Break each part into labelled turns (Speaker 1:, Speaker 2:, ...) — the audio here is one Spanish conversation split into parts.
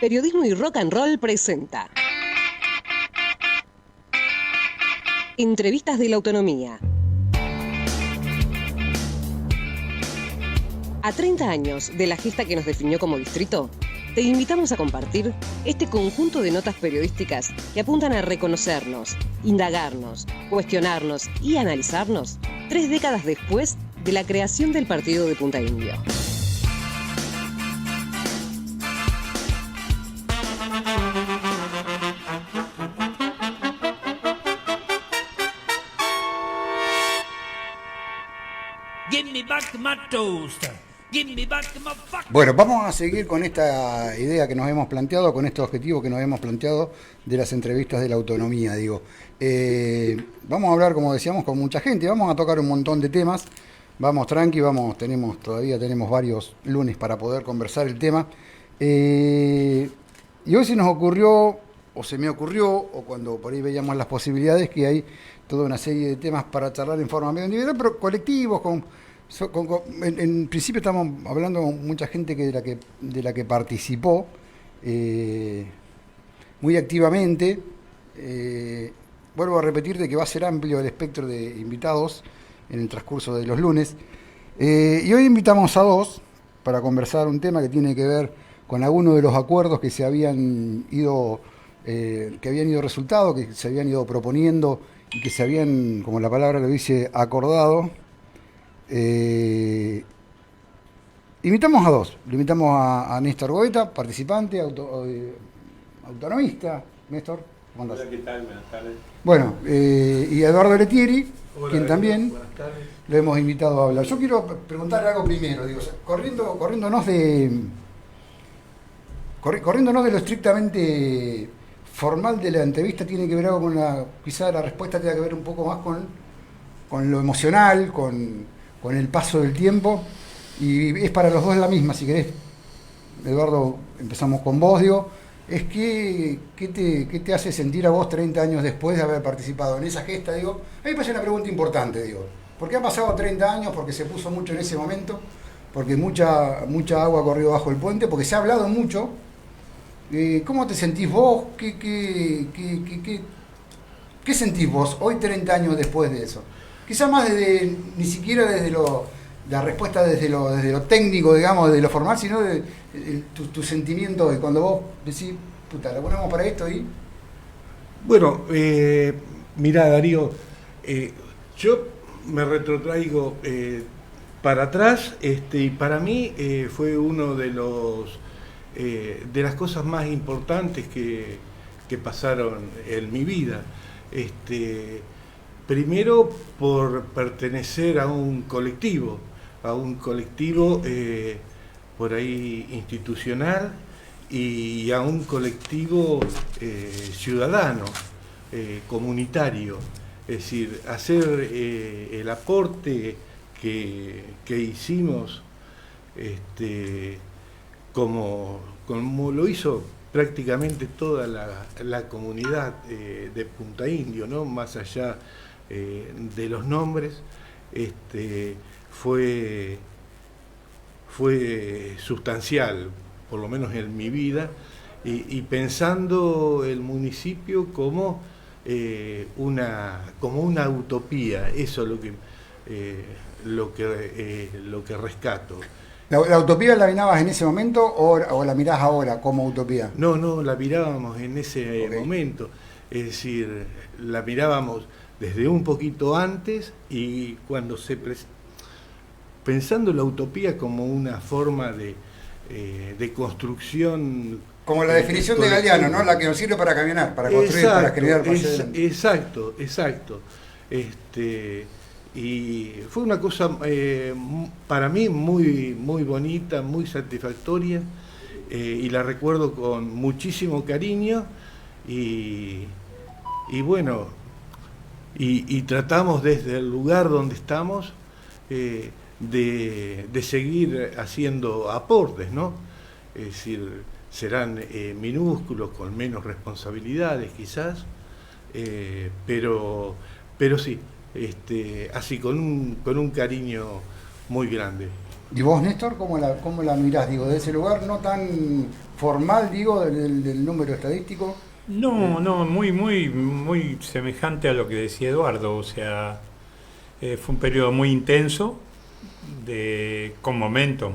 Speaker 1: Periodismo y Rock and Roll presenta Entrevistas de la Autonomía. A 30 años de la gesta que nos definió como distrito, te invitamos a compartir este conjunto de notas periodísticas que apuntan a reconocernos, indagarnos, cuestionarnos y analizarnos 3 décadas después de la creación del partido de Punta Indio.
Speaker 2: Bueno, vamos a seguir con esta idea que nos hemos planteado, con este objetivo que nos hemos planteado de las entrevistas de la autonomía, digo. Vamos a hablar, como decíamos, con mucha gente, vamos a tocar un montón de temas, vamos tranqui, todavía tenemos varios lunes para poder conversar el tema. Y hoy se nos ocurrió, o se me ocurrió, o cuando por ahí veíamos las posibilidades, que hay toda una serie de temas para charlar en forma medio individual, pero colectivos, en principio estamos hablando con mucha gente de la que participó muy activamente. Vuelvo a repetirte que va a ser amplio el espectro de invitados en el transcurso de los lunes. Y hoy invitamos a 2 para conversar un tema que tiene que ver con algunos de los acuerdos que habían ido resultado, que se habían ido proponiendo y que se habían, como la palabra lo dice, acordado. Invitamos a 2. Lo invitamos a Néstor Goeta, participante, autonomista. Néstor, ¿cómo andás?
Speaker 3: Hola, ¿qué tal? Buenas tardes.
Speaker 2: Bueno, y a Eduardo Letieri,
Speaker 3: Hola,
Speaker 2: quien también
Speaker 3: buenas tardes.
Speaker 2: lo hemos invitado a hablar. Yo quiero preguntarle algo primero, digo, corriéndonos de lo estrictamente formal de la entrevista, tiene que ver algo quizá la respuesta tenga que ver un poco más con lo emocional, con el paso del tiempo, y es para los dos la misma. Si querés, Eduardo, empezamos con vos, digo, ¿qué te hace sentir a vos 30 años después de haber participado en esa gesta? Digo, a mí me parece una pregunta importante, digo, porque han pasado 30 años, porque se puso mucho en ese momento, porque mucha agua corrió bajo el puente, porque se ha hablado mucho. ¿Cómo te sentís vos? ¿Qué sentís vos hoy 30 años después de eso? Quizá más ni siquiera desde la respuesta desde lo técnico, digamos, de lo formal, sino de tu sentimiento de cuando vos decís, puta, la ponemos para esto y...
Speaker 3: Bueno, mirá, Darío, yo me retrotraigo para atrás, y para mí fue uno de las cosas más importantes que pasaron en mi vida. Primero por pertenecer a un colectivo por ahí institucional, y a un colectivo ciudadano, comunitario. Es decir, hacer el aporte que hicimos, como lo hizo prácticamente toda la comunidad de Punta Indio, ¿no? Más allá de los nombres, fue sustancial, por lo menos en mi vida, y pensando el municipio como una utopía. Eso es lo que rescato.
Speaker 2: ¿La utopía la mirabas en ese momento o la mirás ahora como utopía?
Speaker 3: No, la mirábamos en ese momento. Es decir, la mirábamos desde un poquito antes, y cuando pensando la utopía como una forma de construcción.
Speaker 2: Como la definición de Galeano, ¿no? La que nos sirve para caminar, para construir,
Speaker 3: exacto,
Speaker 2: para generar para allá adelante.
Speaker 3: Exacto. Y fue una cosa para mí muy, muy bonita, muy satisfactoria, y la recuerdo con muchísimo cariño, y bueno, y tratamos desde el lugar donde estamos de seguir haciendo aportes, ¿no? Es decir, serán minúsculos, con menos responsabilidades quizás, pero sí, así con un cariño muy grande.
Speaker 2: ¿Y vos, Néstor, cómo la mirás? Digo, de ese lugar no tan formal, digo, del número estadístico.
Speaker 4: No, muy semejante a lo que decía Eduardo. O sea, fue un periodo muy intenso, con momentos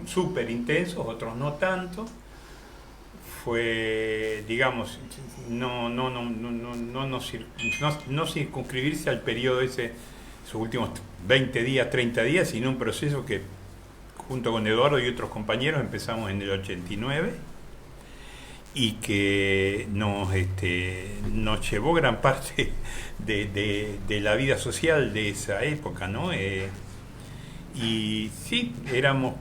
Speaker 4: súper intensos, otros no tanto. Fue, digamos, no circunscribirse al periodo ese, sus últimos 20 días, 30 días, sino un proceso que junto con Eduardo y otros compañeros empezamos en el 89 y que nos llevó gran parte de la vida social de esa época, ¿no? Y sí, éramos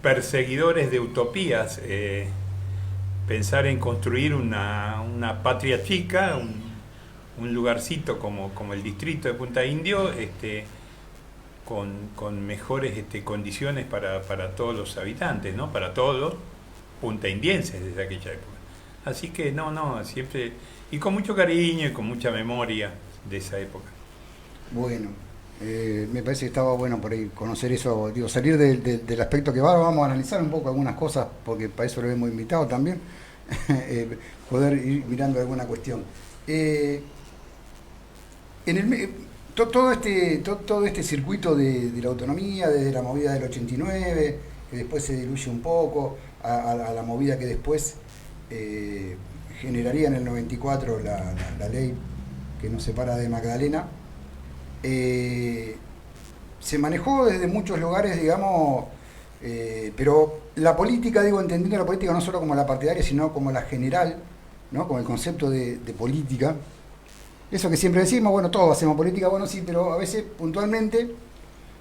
Speaker 4: perseguidores de utopías, pensar en construir una patria chica, un lugarcito como el distrito de Punta Indio, con mejores condiciones para todos los habitantes, ¿no? Para todos los puntaindienses desde aquella época. Así que siempre, y con mucho cariño y con mucha memoria de esa época.
Speaker 2: Bueno, me parece que estaba bueno por ahí conocer eso, digo, salir del aspecto que vamos a analizar un poco algunas cosas, porque para eso lo hemos invitado también, poder ir mirando alguna cuestión. Todo este circuito de la autonomía, desde la movida del 89, que después se diluye un poco, a la movida que después generaría en el 94 la ley que nos separa de Magdalena, se manejó desde muchos lugares, digamos, pero la política, digo, entendiendo la política no solo como la partidaria, sino como la general, ¿no? Como el concepto de política. Eso que siempre decimos, bueno, todos hacemos política, bueno, sí, pero a veces puntualmente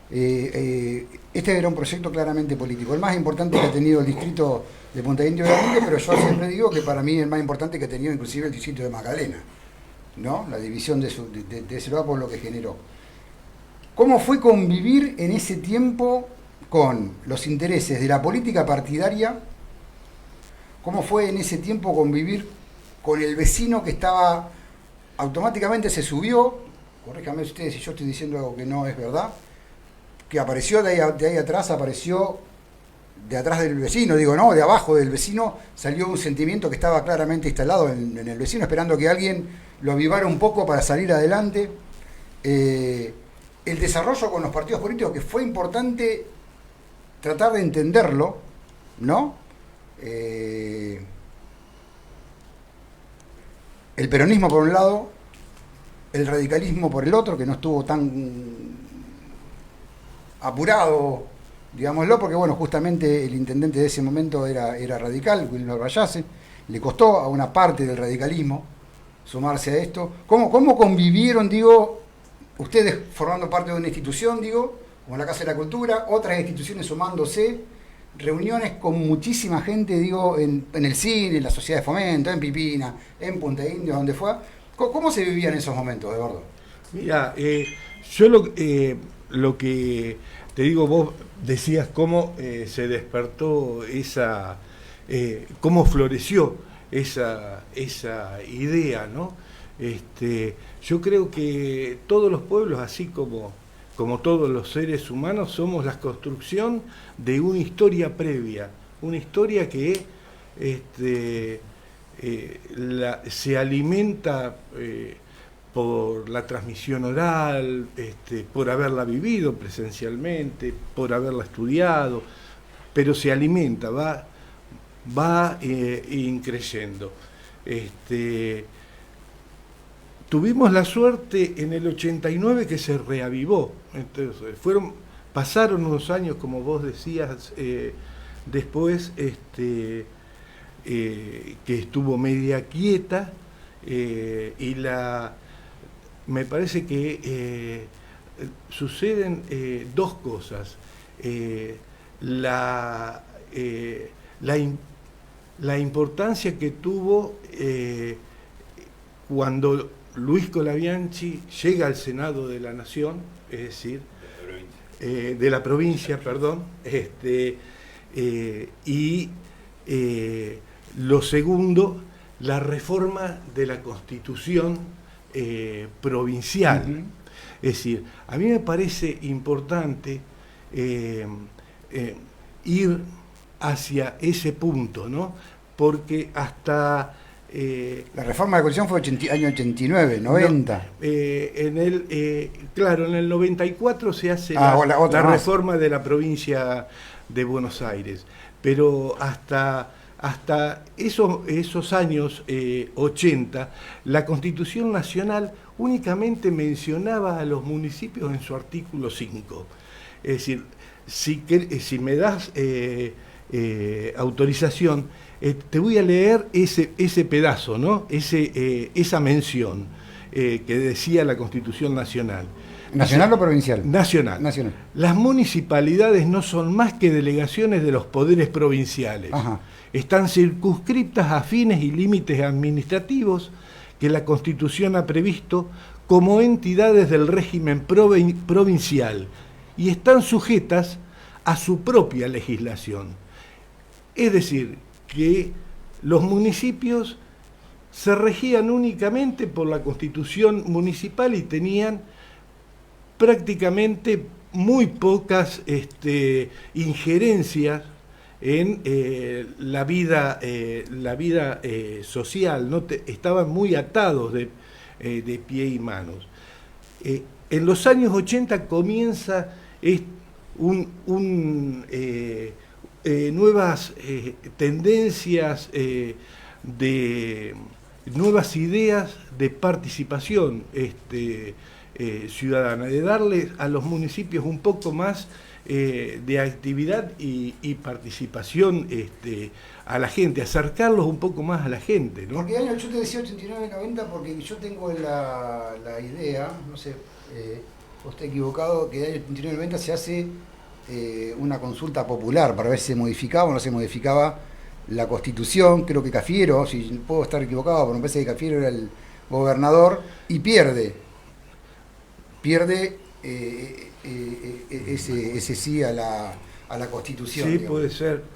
Speaker 2: este era un proyecto claramente político. El más importante que ha tenido el distrito de Punta Indio, obviamente, pero yo siempre digo que para mí el más importante que ha tenido inclusive el distrito de Magdalena, ¿no? La división de ese lugar por lo que generó. ¿Cómo fue convivir en ese tiempo con los intereses de la política partidaria? ¿Cómo fue en ese tiempo convivir con el vecino que estaba, automáticamente se subió, corríjame ustedes si yo estoy diciendo algo que no es verdad, que apareció de ahí atrás, apareció de atrás del vecino, digo, no, de abajo del vecino salió un sentimiento que estaba claramente instalado en el vecino, esperando que alguien lo avivara un poco para salir adelante. El desarrollo con los partidos políticos, que fue importante tratar de entenderlo, ¿no? El peronismo por un lado, el radicalismo por el otro, que no estuvo tan apurado, digámoslo, porque bueno, justamente el intendente de ese momento era radical, Wilmer Vallase, le costó a una parte del radicalismo sumarse a esto. ¿Cómo convivieron, digo, ustedes formando parte de una institución, digo, como la Casa de la Cultura, otras instituciones sumándose, reuniones con muchísima gente, digo, en el cine, en la Sociedad de Fomento, en Pipina, en Punta Indio, donde fue? ¿Cómo se vivían esos momentos, Eduardo?
Speaker 3: Mira, yo lo que te digo, vos decías cómo se despertó cómo floreció esa idea, ¿no? Yo creo que todos los pueblos, así como todos los seres humanos, somos la construcción de una historia previa, una historia que se alimenta por la transmisión oral, por haberla vivido presencialmente, por haberla estudiado, pero se alimenta, va increyendo. Tuvimos la suerte en el 89 que se reavivó. Entonces, pasaron unos años, como vos decías, después que estuvo media quieta, y me parece que suceden dos cosas. La importancia que tuvo cuando Luis Colabianchi llega al Senado de la Nación, es decir, de la provincia, perdón, y lo segundo, la reforma de la Constitución provincial. Es decir, a mí me parece importante ir hacia ese punto, ¿no? Porque hasta...
Speaker 2: la reforma de la Constitución fue año 89, 90.
Speaker 3: Claro, en el 94 se hace la reforma de la provincia de Buenos Aires, pero hasta esos años 80, la Constitución Nacional únicamente mencionaba a los municipios en su artículo 5. Es decir, si me das autorización, te voy a leer ese pedazo, ¿no? Esa mención que decía la Constitución Nacional.
Speaker 2: ¿Nacional o provincial?
Speaker 3: Nacional. Las municipalidades no son más que delegaciones de los poderes provinciales.
Speaker 2: Ajá.
Speaker 3: Están circunscriptas a fines y límites administrativos que la Constitución ha previsto como entidades del régimen provincial y están sujetas a su propia legislación. Es decir, que los municipios se regían únicamente por la Constitución municipal y tenían prácticamente muy pocas injerencias en la vida social, ¿no? Estaban muy atados de pie y manos. En los años 80 comienza nuevas tendencias de nuevas ideas de participación ciudadana, de darle a los municipios un poco más de actividad y participación a la gente, acercarlos un poco más a la gente, ¿no?
Speaker 2: Porque yo te decía 89, 90 porque yo tengo la idea, no sé, vos estás equivocado, que en el año 89, 90 se hace una consulta popular para ver si se modificaba o no se modificaba la Constitución. Creo que Cafiero, si puedo estar equivocado, pero me parece que Cafiero era el gobernador y pierde ese sí a la Constitución.
Speaker 3: Sí,
Speaker 2: digamos.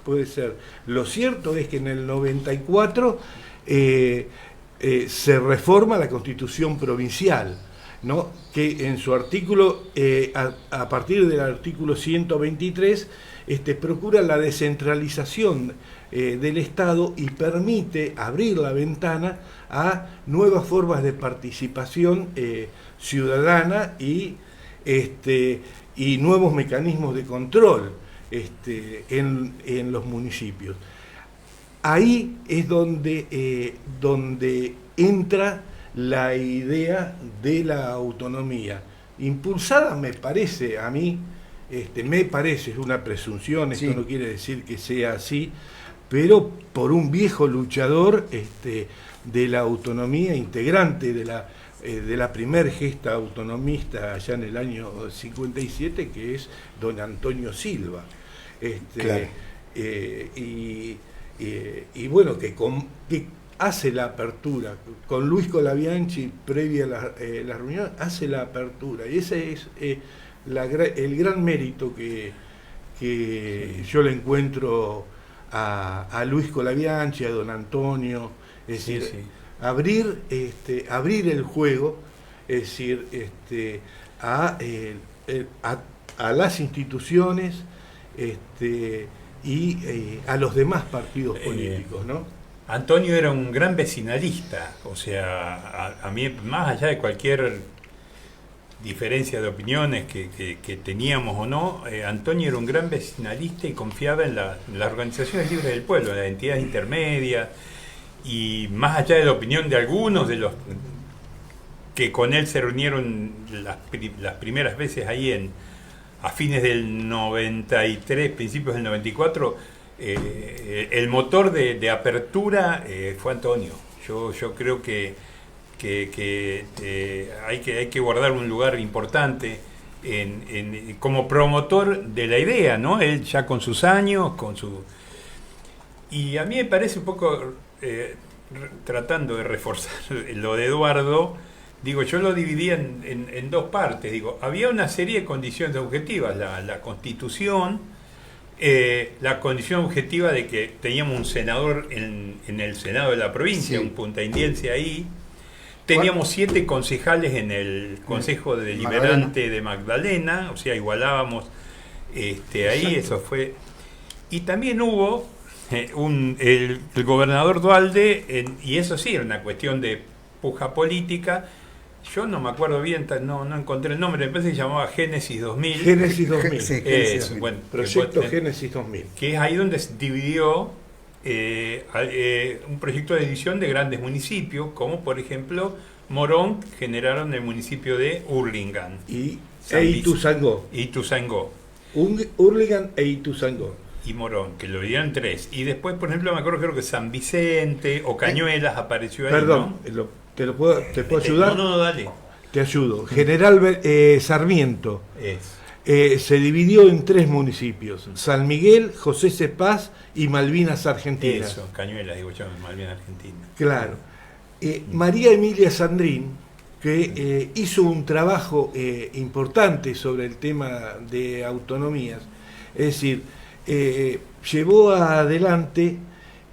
Speaker 3: puede ser. Lo cierto es que en el 94 se reforma la Constitución provincial, ¿no? Que en su artículo, a partir del artículo 123, procura la descentralización del Estado y permite abrir la ventana a nuevas formas de participación ciudadana y nuevos mecanismos de control en los municipios. Ahí es donde entra la idea de la autonomía, impulsada, me parece a mí, es una presunción, esto
Speaker 2: sí.
Speaker 3: No quiere decir que sea así, pero por un viejo luchador de la autonomía, integrante de la primer gesta autonomista allá en el año 57, que es don Antonio Silva.
Speaker 2: Claro.
Speaker 3: Y bueno, que hace la apertura, con Luis Colabianchi, previa a la reunión, hace la apertura, y ese es el gran mérito que yo le encuentro a Luis Colabianchi, a don Antonio, es decir,
Speaker 4: sí.
Speaker 3: abrir el juego, es decir, a las instituciones y a los demás partidos políticos, ¿no?
Speaker 4: Antonio era un gran vecinalista, o sea, a mí, más allá de cualquier diferencia de opiniones que teníamos o no, Antonio era un gran vecinalista y confiaba en las organizaciones libres del pueblo, en las entidades intermedias, y más allá de la opinión de algunos de los que con él se reunieron las primeras veces ahí a fines del 93, principios del 94, el motor de apertura fue Antonio. Yo creo que hay que guardar un lugar importante como promotor de la idea, ¿no? Él ya con sus años, y a mí me parece un poco, tratando de reforzar lo de Eduardo, digo, yo lo dividía en dos partes. Digo, había una serie de condiciones objetivas, la Constitución, la condición objetiva de que teníamos un senador en el Senado de la provincia,
Speaker 2: sí.
Speaker 4: un puntaindiense ahí. Teníamos 7 concejales en el Consejo Deliberante de Magdalena, o sea, igualábamos Ahí eso fue. Y también hubo el gobernador Duhalde, y eso sí era una cuestión de puja política. Yo no me acuerdo bien, no encontré el nombre, me parece que se llamaba Génesis 2000.
Speaker 3: Génesis 2000.
Speaker 2: Sí,
Speaker 4: Eso,
Speaker 2: 2000.
Speaker 4: bueno,
Speaker 3: Proyecto Génesis 2000.
Speaker 4: que es ahí donde se dividió un proyecto de división de grandes municipios, como por ejemplo Morón, generaron el municipio de Hurlingham
Speaker 3: Y
Speaker 4: San
Speaker 3: Ituzaingó.
Speaker 4: Ituzaingó
Speaker 3: Hurlingham e Ituzaingó.
Speaker 4: y Morón, que lo dividieron en tres. Y después, por ejemplo, me acuerdo, creo que San Vicente o Cañuelas apareció ahí.
Speaker 3: Perdón,
Speaker 4: ¿no?
Speaker 3: ¿te puedo ayudar?
Speaker 4: No, dale.
Speaker 3: Te ayudo. General Sarmiento
Speaker 4: Es.
Speaker 3: se dividió en 3 municipios: San Miguel, José Cepaz y Malvinas Argentinas.
Speaker 4: Eso, Cañuelas, digo yo, Malvinas Argentina.
Speaker 3: Claro. María Emilia Sandrín, que hizo un trabajo importante sobre el tema de autonomías, es decir, llevó adelante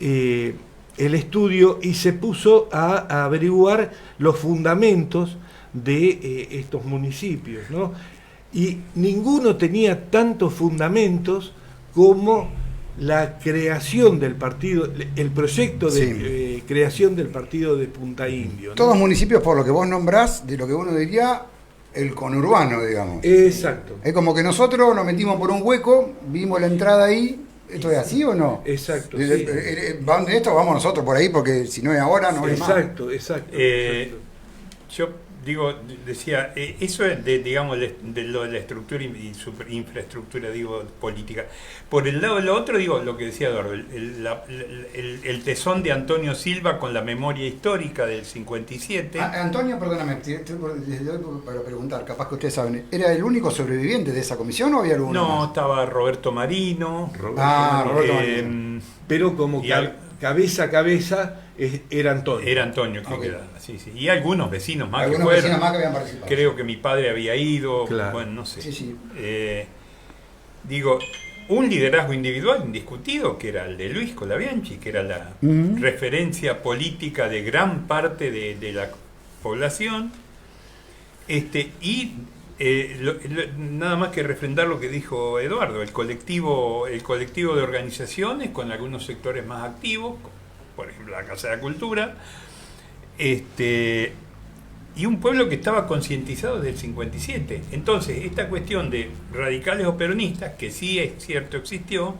Speaker 3: el estudio y se puso a averiguar los fundamentos de estos municipios, ¿no? Y ninguno tenía tantos fundamentos como la creación del partido, el proyecto de creación del partido de Punta Indio, ¿no?
Speaker 2: Todos municipios, por lo que vos nombrás, de lo que uno diría, el conurbano, digamos.
Speaker 3: Exacto.
Speaker 2: Es como que nosotros nos metimos por un hueco, vimos la entrada ahí. ¿Esto es así o no?
Speaker 3: Exacto.
Speaker 2: ¿Van de esto? Vamos nosotros por ahí, porque si no es ahora, no es más.
Speaker 3: Exacto.
Speaker 4: Yo decía, eso es digamos, de lo de la estructura y infraestructura, digo, política. Por el lado de lo otro, digo, lo que decía Eduardo, el tesón de Antonio Silva con la memoria histórica del 57.
Speaker 2: Antonio, perdóname, les doy para preguntar, capaz que ustedes saben, ¿era el único sobreviviente de esa comisión o había alguno
Speaker 4: No,
Speaker 2: más?
Speaker 4: estaba Roberto Marino.
Speaker 2: Roberto Marino.
Speaker 3: Pero como cabeza a cabeza era Antonio.
Speaker 4: Era Antonio que
Speaker 2: Okay.
Speaker 4: quedaba, sí. Y algunos vecinos más
Speaker 2: Algunos
Speaker 4: que fueron.
Speaker 2: vecinos más que habían participado.
Speaker 4: Creo que mi padre había ido,
Speaker 3: Claro.
Speaker 4: bueno, no sé.
Speaker 2: Sí.
Speaker 4: Digo, un liderazgo individual indiscutido, que era el de Luis Colabianchi, que era la referencia política de gran parte de la población, nada más que refrendar lo que dijo Eduardo, el colectivo de organizaciones con algunos sectores más activos, por ejemplo la Casa de la Cultura, y un pueblo que estaba concientizado desde el 57. Entonces, esta cuestión de radicales o peronistas, que sí es cierto existió,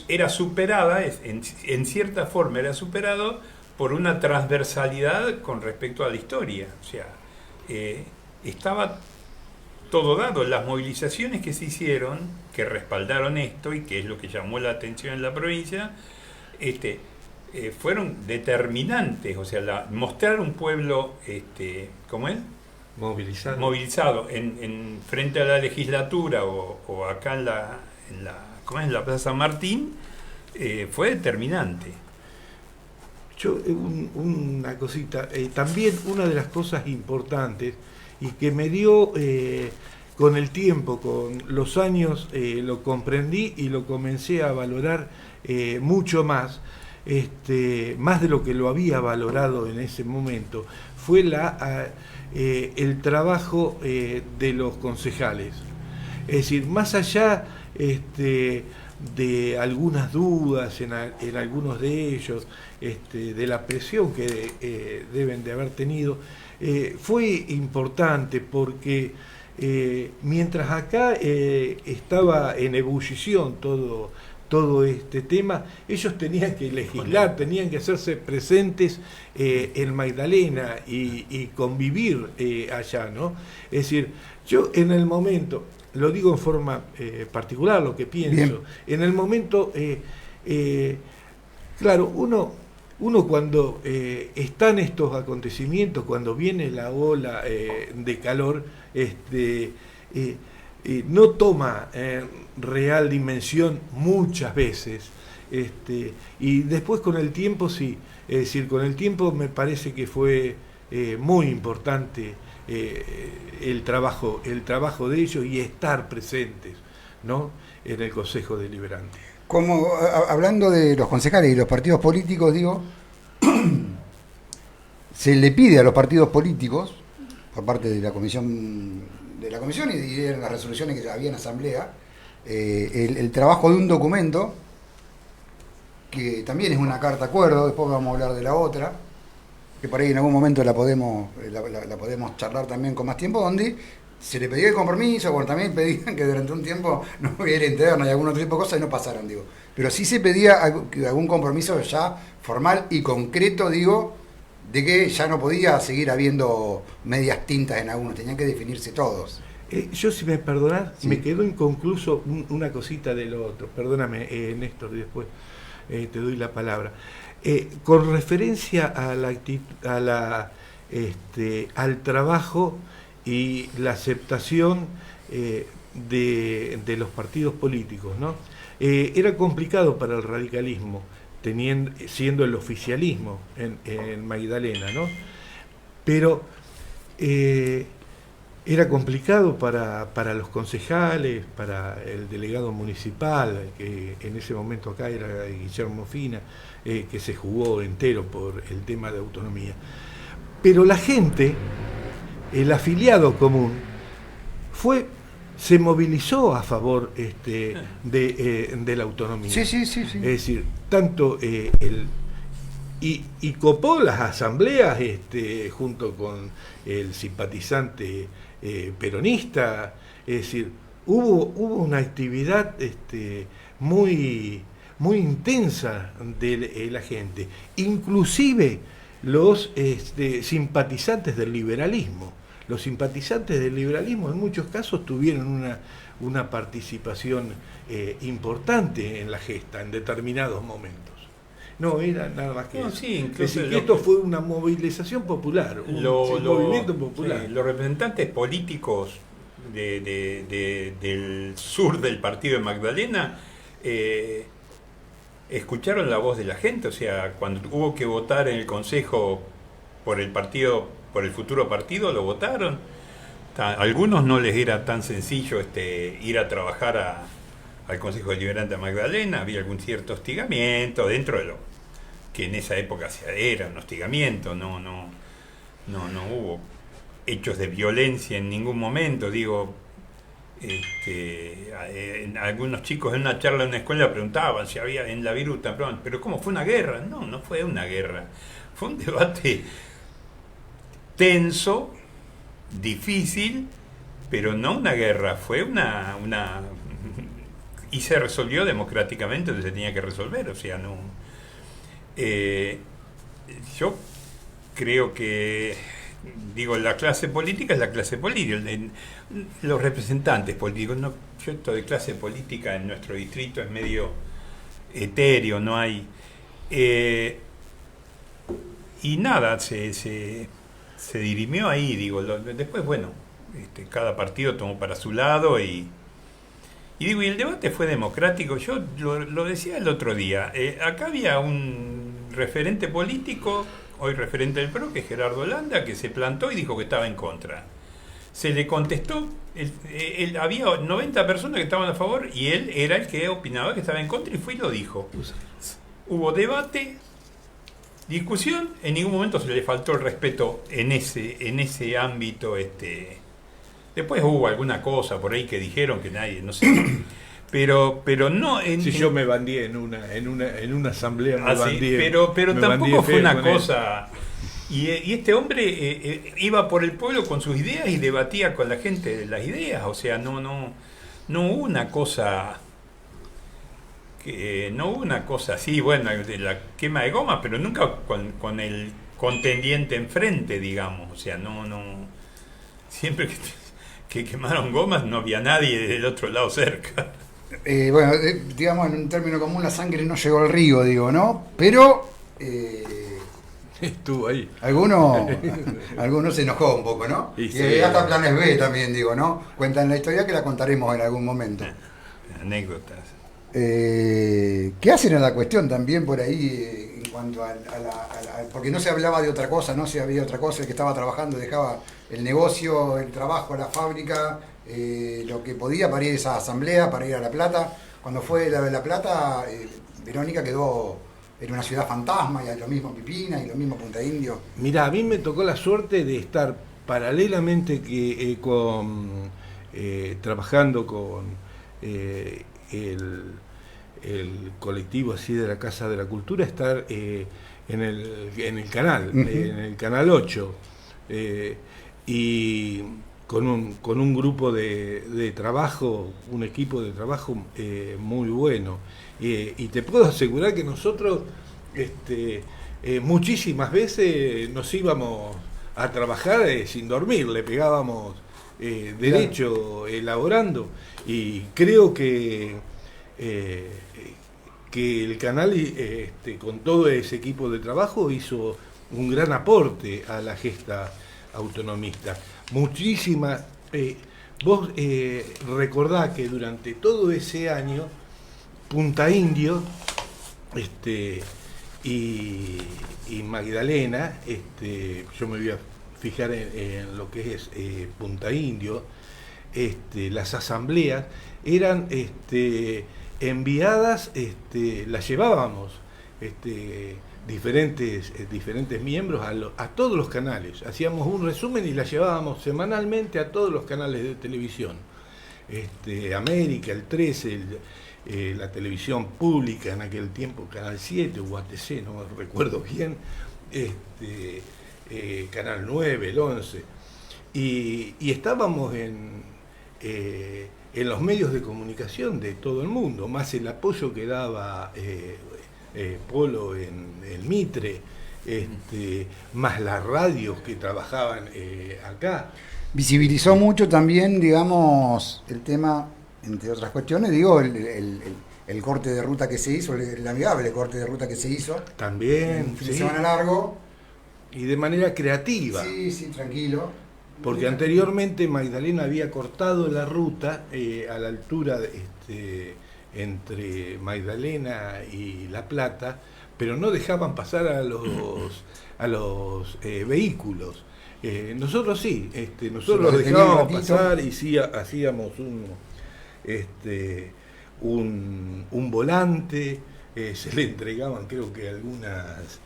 Speaker 4: era superada, en cierta forma era superado por una transversalidad con respecto a la historia. O sea, estaba todo dado. Las movilizaciones que se hicieron, que respaldaron esto y que es lo que llamó la atención en la provincia, fueron determinantes. O sea, mostrar un pueblo, ¿cómo es? Movilizado en frente a la legislatura o acá ¿cómo es? En la Plaza San Martín, fue determinante.
Speaker 3: Yo, una cosita, también una de las cosas importantes y que me dio con el tiempo, con los años, lo comprendí y lo comencé a valorar mucho más, más de lo que lo había valorado en ese momento, fue el trabajo de los concejales. Es decir, más allá de algunas dudas en algunos de ellos, de la presión que deben de haber tenido, fue importante porque mientras acá estaba en ebullición todo este tema, ellos tenían que legislar, tenían que hacerse presentes en Magdalena y convivir allá, ¿no? Es decir, yo en el momento, lo digo en forma particular, lo que pienso, bien. En el momento, claro, uno cuando están estos acontecimientos, cuando viene la ola de calor, no toma real dimensión muchas veces, y después con el tiempo sí, es decir, con el tiempo me parece que fue muy importante el trabajo de ellos y estar presentes, ¿no?, en el Consejo Deliberante.
Speaker 2: Como hablando de los concejales y los partidos políticos, digo, se le pide a los partidos políticos, por parte de la Comisión de la comisión y eran las resoluciones que ya había en asamblea, el trabajo de un documento, que también es una carta acuerdo, después vamos a hablar de la otra, que por ahí en algún momento la podemos charlar también con más tiempo, donde se le pedía el compromiso, bueno, también pedían que durante un tiempo no hubiera interna y algún otro tipo de cosas y no pasaron, digo. Pero sí se pedía algún compromiso ya formal y concreto, digo, de que ya no podía seguir habiendo medias tintas en algunos, tenían que definirse todos.
Speaker 3: Yo, si me perdonás,
Speaker 2: Sí.
Speaker 3: me quedó inconcluso una cosita de lo otro. Perdóname, Néstor, y después te doy la palabra. Con referencia a al trabajo y la aceptación de los partidos políticos, ¿no? Era complicado para el radicalismo, siendo el oficialismo en Magdalena, ¿no? Pero era complicado para los concejales, para el delegado municipal, que en ese momento acá era Guillermo Fina, que se jugó entero por el tema de autonomía. Pero la gente, el afiliado común, se movilizó a favor de la autonomía.
Speaker 2: Sí.
Speaker 3: Es decir, tanto y copó las asambleas junto con el simpatizante peronista, es decir, hubo una actividad muy intensa de la gente, inclusive los simpatizantes del liberalismo. Los simpatizantes del liberalismo en muchos casos tuvieron una participación importante en la gesta en determinados momentos. No, era nada más que
Speaker 4: No,
Speaker 3: eso.
Speaker 4: sí,
Speaker 3: Es decir, que esto fue una movilización popular, un movimiento popular.
Speaker 4: Sí, los representantes políticos del sur del partido de Magdalena escucharon la voz de la gente, o sea, cuando hubo que votar en el consejo por el partido, por el futuro partido, lo votaron. A algunos no les era tan sencillo ir a trabajar al Consejo Deliberante de Magdalena, había algún cierto hostigamiento dentro de lo que en esa época era un hostigamiento, no hubo hechos de violencia en ningún momento, digo. Algunos chicos en una charla en una escuela preguntaban si había en la viruta, pero ¿cómo fue una guerra? No fue una guerra, fue un debate tenso, difícil, pero no una guerra, fue una y se resolvió democráticamente donde se tenía que resolver, o sea, no. Yo creo que, digo, la clase política es la clase política, los representantes políticos, no, yo esto de clase política en nuestro distrito es medio etéreo, no hay. Y nada, se dirimió ahí, digo, después, bueno, cada partido tomó para su lado y digo, y el debate fue democrático. Yo lo decía el otro día, acá había un referente político, hoy referente del PRO, que es Gerardo Landa, que se plantó y dijo que estaba en contra. Se le contestó, había 90 personas que estaban a favor y él era el que opinaba que estaba en contra y fue y lo dijo. Hubo debate, discusión, en ningún momento se le faltó el respeto en ese ámbito. Después hubo alguna cosa por ahí que dijeron que nadie, no sé, pero no.
Speaker 3: Yo me bandié en una asamblea,
Speaker 4: pero
Speaker 3: me
Speaker 4: tampoco fue una
Speaker 3: con
Speaker 4: cosa. Y este hombre iba por el pueblo con sus ideas y debatía con la gente de las ideas, o sea, no hubo una cosa. No hubo una cosa así, bueno, de la quema de goma, pero nunca con el contendiente enfrente, digamos, o sea, no siempre que quemaron gomas no había nadie del otro lado cerca.
Speaker 2: Bueno, digamos, en un término común, la sangre no llegó al río, digo, ¿no? Pero
Speaker 3: estuvo ahí.
Speaker 2: Algunos se enojó un poco, ¿no?
Speaker 3: Y
Speaker 2: y hasta planes B también, digo, ¿no? Cuentan la historia que la contaremos en algún momento.
Speaker 4: Anécdotas.
Speaker 2: ¿Qué hacen a la cuestión también por ahí en cuanto porque no se hablaba de otra cosa, no se había otra cosa, el que estaba trabajando dejaba el negocio, el trabajo, la fábrica, lo que podía para ir a esa asamblea, para ir a La Plata. Cuando fue la de La Plata, Verónica quedó en una ciudad fantasma, y lo mismo Pipina y lo mismo Punta Indio.
Speaker 3: Mirá, a mí me tocó la suerte de estar paralelamente trabajando con el colectivo así de la Casa de la Cultura, estar en el canal, en el canal 8, y con un grupo de trabajo, un equipo de trabajo muy bueno. Y te puedo asegurar que nosotros muchísimas veces nos íbamos a trabajar sin dormir, le pegábamos derecho, elaborando, y creo que el canal con todo ese equipo de trabajo hizo un gran aporte a la gesta autonomista. Muchísimas. Vos recordá que durante todo ese año Punta Indio y Magdalena, yo me voy a fijar en lo que es Punta Indio, las asambleas eran enviadas, las llevábamos diferentes miembros a todos los canales, hacíamos un resumen y las llevábamos semanalmente a todos los canales de televisión, América, el 13, la televisión pública en aquel tiempo, Canal 7, UATC, no me recuerdo bien, Canal 9, el 11, y estábamos en los medios de comunicación de todo el mundo, más el apoyo que daba Polo en el Mitre, más las radios que trabajaban acá.
Speaker 2: Visibilizó mucho también, digamos, el tema, entre otras cuestiones, digo, el corte de ruta que se hizo, el amigable corte de ruta que se hizo.
Speaker 3: También,
Speaker 2: un fin de semana largo.
Speaker 3: Y de manera creativa.
Speaker 2: Sí, tranquilo.
Speaker 3: Porque anteriormente Magdalena había cortado la ruta a la altura entre Magdalena y La Plata, pero no dejaban pasar a los vehículos. Nosotros sí, nosotros los dejábamos pasar y sí hacíamos un volante, se le entregaban creo que algunas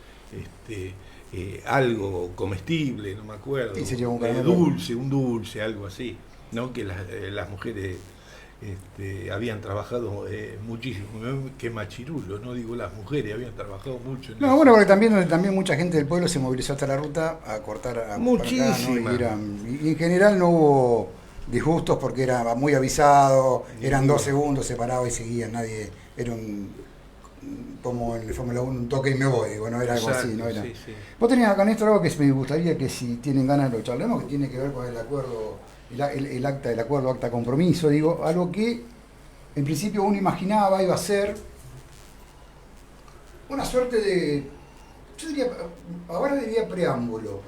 Speaker 3: algo comestible, no me acuerdo, un dulce, algo así, ¿no? Que las mujeres habían trabajado muchísimo, que machirulo, no digo las mujeres, habían trabajado mucho.
Speaker 2: No, bueno, porque también mucha gente del pueblo se movilizó hasta la ruta a cortar
Speaker 3: muchísima.
Speaker 2: Acá, ¿no? Y en general no hubo disgustos porque era muy avisado, eran 2 segundos, se paraba y seguían, nadie, era como en el Fórmula 1, un toque y me voy, bueno, era algo así, ¿no? Era. Sí. Vos tenías acá, Néstor, algo que me gustaría que si tienen ganas lo charlemos, que tiene que ver con el acuerdo, el acuerdo, acta compromiso, digo, algo que en principio uno imaginaba iba a ser una suerte de, yo diría, ahora diría preámbulo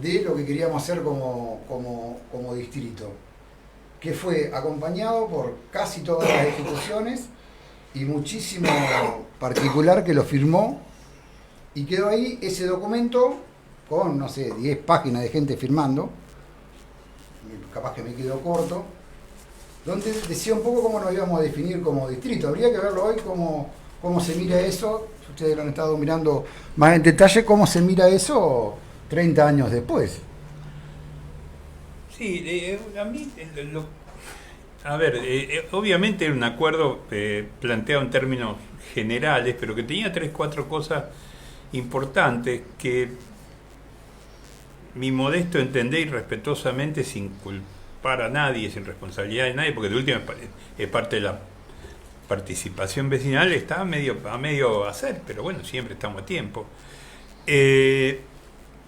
Speaker 2: de lo que queríamos hacer como distrito, que fue acompañado por casi todas las instituciones y muchísimo particular que lo firmó, y quedó ahí ese documento con, no sé, 10 páginas de gente firmando, capaz que me quedó corto, donde decía un poco cómo nos íbamos a definir como distrito. Habría que verlo hoy, cómo se mira eso, ustedes lo han estado mirando más en detalle, cómo se mira eso 30 años después.
Speaker 4: Sí, a mí obviamente era un acuerdo planteado en términos generales, pero que tenía 3-4 cosas importantes que mi modesto entender y respetuosamente, sin culpar a nadie, sin responsabilidad de nadie, porque de última es parte de la participación vecinal, está a medio hacer, pero bueno, siempre estamos a tiempo.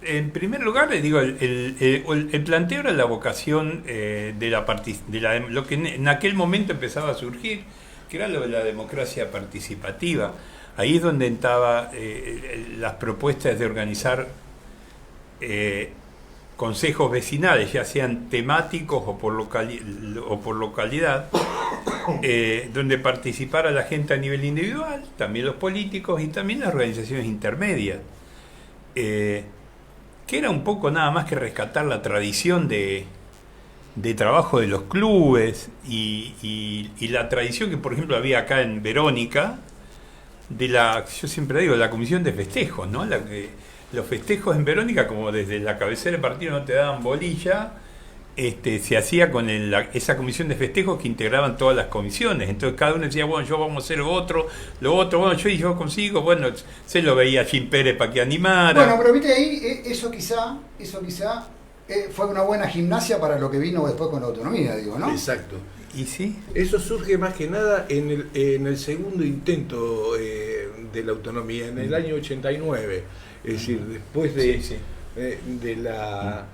Speaker 4: En primer lugar, les digo, el planteo era la vocación de lo que en aquel momento empezaba a surgir, que era lo de la democracia participativa. Ahí es donde entraban las propuestas de organizar consejos vecinales, ya sean temáticos o por localidad, donde participara la gente a nivel individual, también los políticos y también las organizaciones intermedias. Que era un poco nada más que rescatar la tradición de trabajo de los clubes y la tradición que, por ejemplo, había acá en Verónica, yo siempre digo, la comisión de festejos, ¿no? los festejos en Verónica, como desde la cabecera del partido no te daban bolilla, se hacía con esa comisión de festejos que integraban todas las comisiones. Entonces cada uno decía, bueno, yo vamos a hacer lo otro, bueno, yo consigo, bueno, se lo veía a Jim Pérez para que animara.
Speaker 2: Bueno, pero viste ahí, eso quizá fue una buena gimnasia para lo que vino después con la autonomía, digo, ¿no?
Speaker 3: Exacto.
Speaker 4: ¿Y sí?
Speaker 3: Eso surge más que nada en el segundo intento de la autonomía, en el año 89. Es decir, después de la...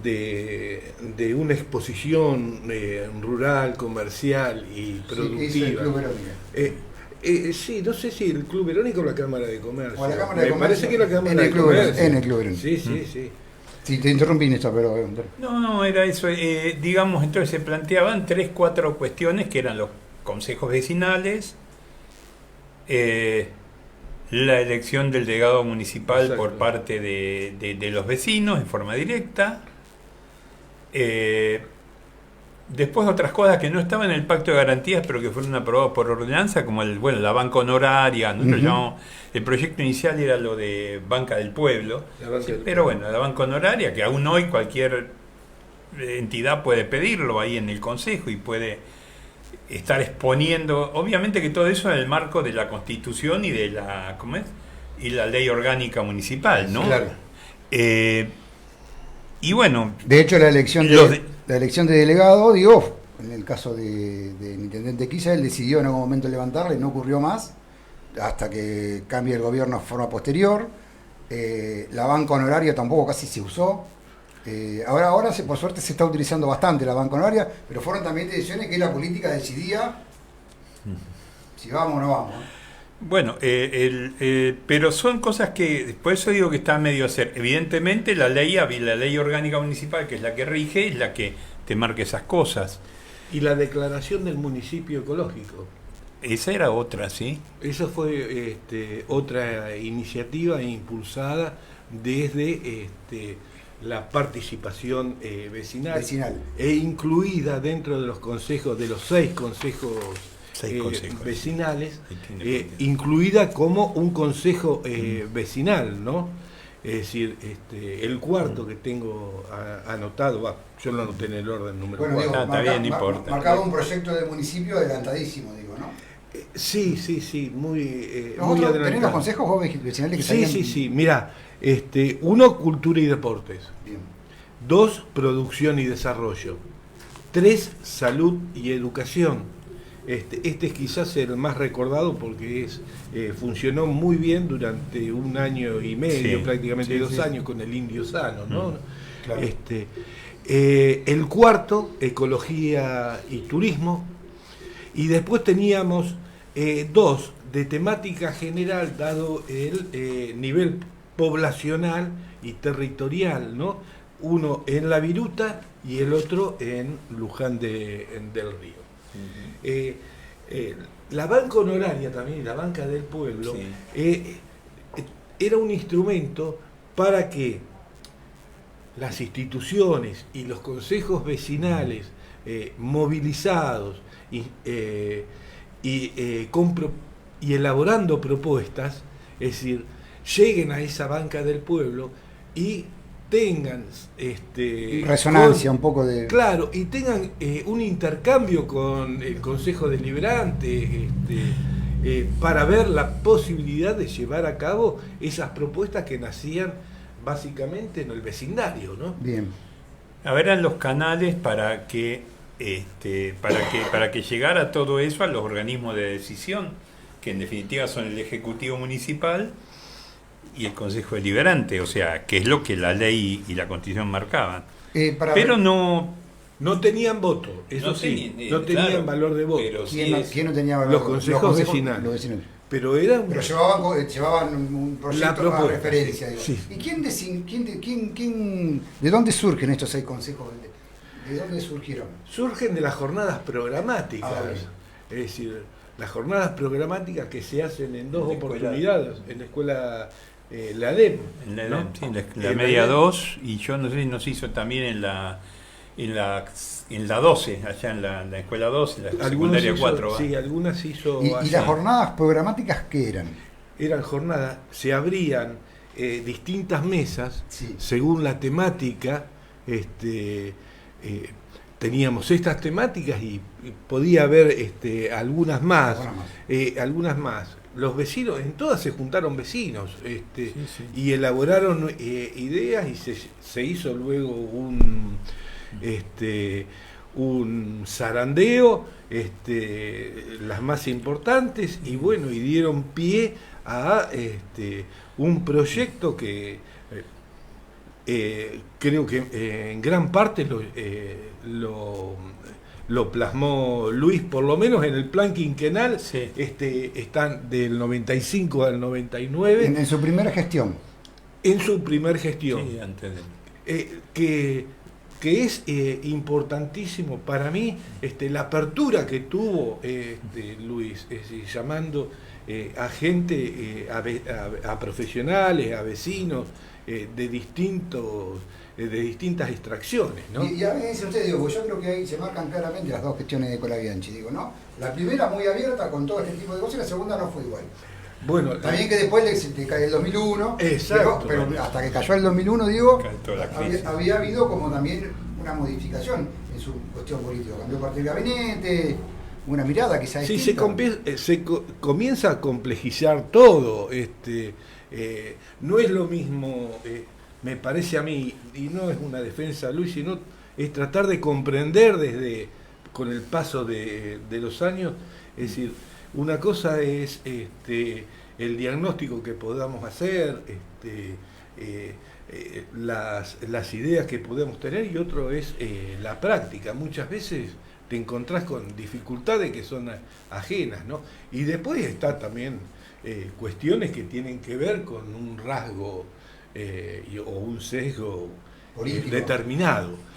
Speaker 3: de una exposición rural, comercial y productiva.
Speaker 2: Sí, el Club Verónica.
Speaker 3: Sí, no sé si el Club Verónica o la Cámara de Comercio.
Speaker 2: O la Cámara de
Speaker 3: Me
Speaker 2: Comercio.
Speaker 3: parece que la Cámara
Speaker 2: En el
Speaker 3: de
Speaker 2: Club
Speaker 3: Comercio.
Speaker 2: En el Club Verónica.
Speaker 3: Sí, sí, sí.
Speaker 2: Sí, te interrumpí, Néstor, pero...
Speaker 4: No, era eso. Digamos, entonces se planteaban 3, 4 cuestiones que eran los consejos vecinales, la elección del delegado municipal. Exacto. Por parte de los vecinos en forma directa. Después otras cosas que no estaban en el pacto de garantías, pero que fueron aprobadas por ordenanza, como la banca honoraria. Nosotros llamamos, el proyecto inicial era lo de banca del pueblo, pero bueno, la banca honoraria, que aún hoy cualquier entidad puede pedirlo ahí en el consejo y puede estar exponiendo, obviamente que todo eso en el marco de la Constitución y de la, ¿cómo es? Y la ley orgánica municipal, ¿no?
Speaker 2: Claro.
Speaker 4: Y bueno,
Speaker 2: de hecho la elección de delegado, digo, en el caso del intendente Quilla, él decidió en algún momento levantarla y no ocurrió más hasta que cambie el gobierno a forma posterior. La banca honoraria tampoco casi se usó. Ahora por suerte se está utilizando bastante la banca honoraria, pero fueron también decisiones que la política decidía si vamos o no vamos.
Speaker 4: Bueno, pero son cosas que, por eso digo que está medio a hacer. Evidentemente la ley orgánica municipal, que es la que rige, es la que te marca esas cosas.
Speaker 3: Y la declaración del municipio ecológico.
Speaker 4: Esa era otra, ¿sí?
Speaker 3: Esa fue otra iniciativa impulsada desde la participación vecinal e incluida dentro de los consejos, de los 6 consejos vecinales, incluida como un consejo vecinal, ¿no? Es decir, el cuarto que tengo anotado, yo lo anoté en el orden número 4.
Speaker 2: Digo,
Speaker 4: está bien, no importa.
Speaker 2: Marcaba un proyecto de municipio adelantadísimo, digo, ¿no?
Speaker 3: Sí, muy
Speaker 2: adelantado. ¿Tenés los consejos vecinales que salían?
Speaker 3: Sí, mirá, 1, cultura y deportes.
Speaker 2: Bien.
Speaker 3: 2, producción y desarrollo. 3, salud y educación. Este es quizás el más recordado porque funcionó muy bien durante 1 año y medio, prácticamente 2 años, con el Indio Sano, ¿no?
Speaker 2: Claro.
Speaker 3: El cuarto, ecología y turismo. Y después teníamos 2 de temática general, dado el nivel poblacional y territorial, ¿no? Uno en La Viruta y el otro en Luján del Río. La banca honoraria también, la banca del pueblo, era un instrumento para que las instituciones y los consejos vecinales movilizados y elaborando propuestas, es decir, lleguen a esa banca del pueblo y tengan
Speaker 2: resonancia, un poco de...
Speaker 3: Claro, y tengan un intercambio con el Consejo Deliberante para ver la posibilidad de llevar a cabo esas propuestas que nacían básicamente en el vecindario, ¿no?
Speaker 2: Bien.
Speaker 4: A ver, eran los canales para que llegara todo eso a los organismos de decisión, que en definitiva son el Ejecutivo Municipal y el Consejo Deliberante, o sea, que es lo que la ley y la Constitución marcaban. Pero no
Speaker 3: tenían voto, eso no tenían valor de voto.
Speaker 4: Pero
Speaker 2: ¿Quién no tenía valor?
Speaker 3: Los consejos vecinales.
Speaker 2: Los vecinos.
Speaker 3: Pero
Speaker 2: llevaban un proyecto a referencia.
Speaker 3: Sí.
Speaker 2: ¿Y de dónde surgen estos 6 consejos? ¿De dónde surgieron?
Speaker 3: Surgen de las jornadas programáticas. Es decir, las jornadas programáticas que se hacen en 2 oportunidades en la escuela, la ADEM.
Speaker 4: La media 2, y yo no sé si nos hizo también en la 12, allá en la escuela 12, en la secundaria 4.
Speaker 3: Sí, algunas hizo.
Speaker 2: ¿Y las jornadas programáticas qué eran?
Speaker 3: eran jornadas, se abrían distintas mesas,
Speaker 2: Sí.
Speaker 3: según la temática. Teníamos estas temáticas y podía haber algunas más. Algunas más. Los vecinos, en todas se juntaron vecinos, y elaboraron ideas, y se hizo luego un zarandeo, las más importantes, y bueno, y dieron pie a un proyecto que creo que en gran parte lo plasmó Luis, por lo menos en el plan quinquenal.
Speaker 4: Sí.
Speaker 3: Están del 95 al 99.
Speaker 2: En su primera gestión.
Speaker 3: En su primer gestión.
Speaker 4: Sí, antes de...
Speaker 3: Que es importantísimo para mí, la apertura que tuvo Luis, llamando a gente, a profesionales, a vecinos de distintas extracciones, ¿no?
Speaker 2: Y a mí dice usted, digo, pues yo creo que ahí se marcan claramente las dos gestiones de Colabianchi, digo, ¿no? La primera muy abierta con todo este tipo de cosas, y la segunda no fue igual.
Speaker 3: Bueno,
Speaker 2: También que después le cae el 2001,
Speaker 3: exacto,
Speaker 2: pero hasta que cayó el 2001, digo,
Speaker 4: Cae toda la crisis.
Speaker 2: había habido como también una modificación en su cuestión política. Cambió parte del gabinete, una mirada quizás
Speaker 3: sí,
Speaker 2: distinta.
Speaker 3: se comienza a complejizar todo. No es lo mismo, me parece a mí, y no es una defensa, Luis, sino es tratar de comprender con el paso de los años. Es decir, una cosa es el diagnóstico que podamos hacer, las ideas que podemos tener, y otro es la práctica. Muchas veces te encontrás con dificultades que son ajenas, ¿no? Y después está también cuestiones que tienen que ver con un rasgo o un sesgo
Speaker 2: Político.
Speaker 3: Determinado.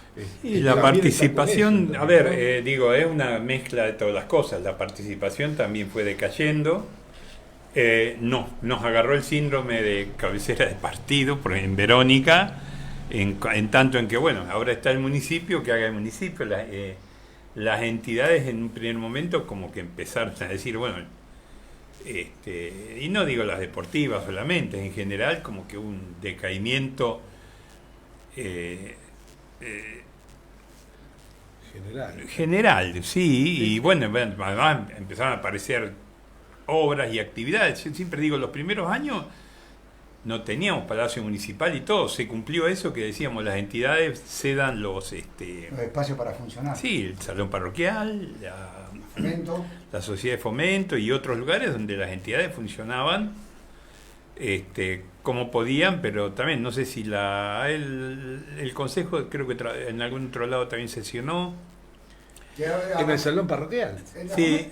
Speaker 4: Y la
Speaker 3: También
Speaker 4: participación,
Speaker 3: está
Speaker 4: a
Speaker 3: con
Speaker 4: ver,
Speaker 3: eso, ¿no?
Speaker 4: es una mezcla de todas las cosas. La participación también fue decayendo. No, nos agarró el síndrome de cabecera de partido en Verónica, en tanto en que, bueno, ahora está el municipio, que haga el municipio. Las entidades en un primer momento como que empezaron a decir, bueno, y no digo las deportivas solamente, en general como que un decaimiento general, sí, y bueno, además empezaron a aparecer obras y actividades. Yo siempre digo, los primeros años no teníamos palacio municipal y todo, se cumplió eso que decíamos, las entidades cedan los
Speaker 2: espacios para funcionar.
Speaker 4: sí, el salón parroquial,
Speaker 2: Fomento.
Speaker 4: la sociedad de fomento y otros lugares donde las entidades funcionaban como podían, pero también no sé si el consejo, creo que en algún otro lado también sesionó.
Speaker 3: En el salón parroquial.
Speaker 4: Sí.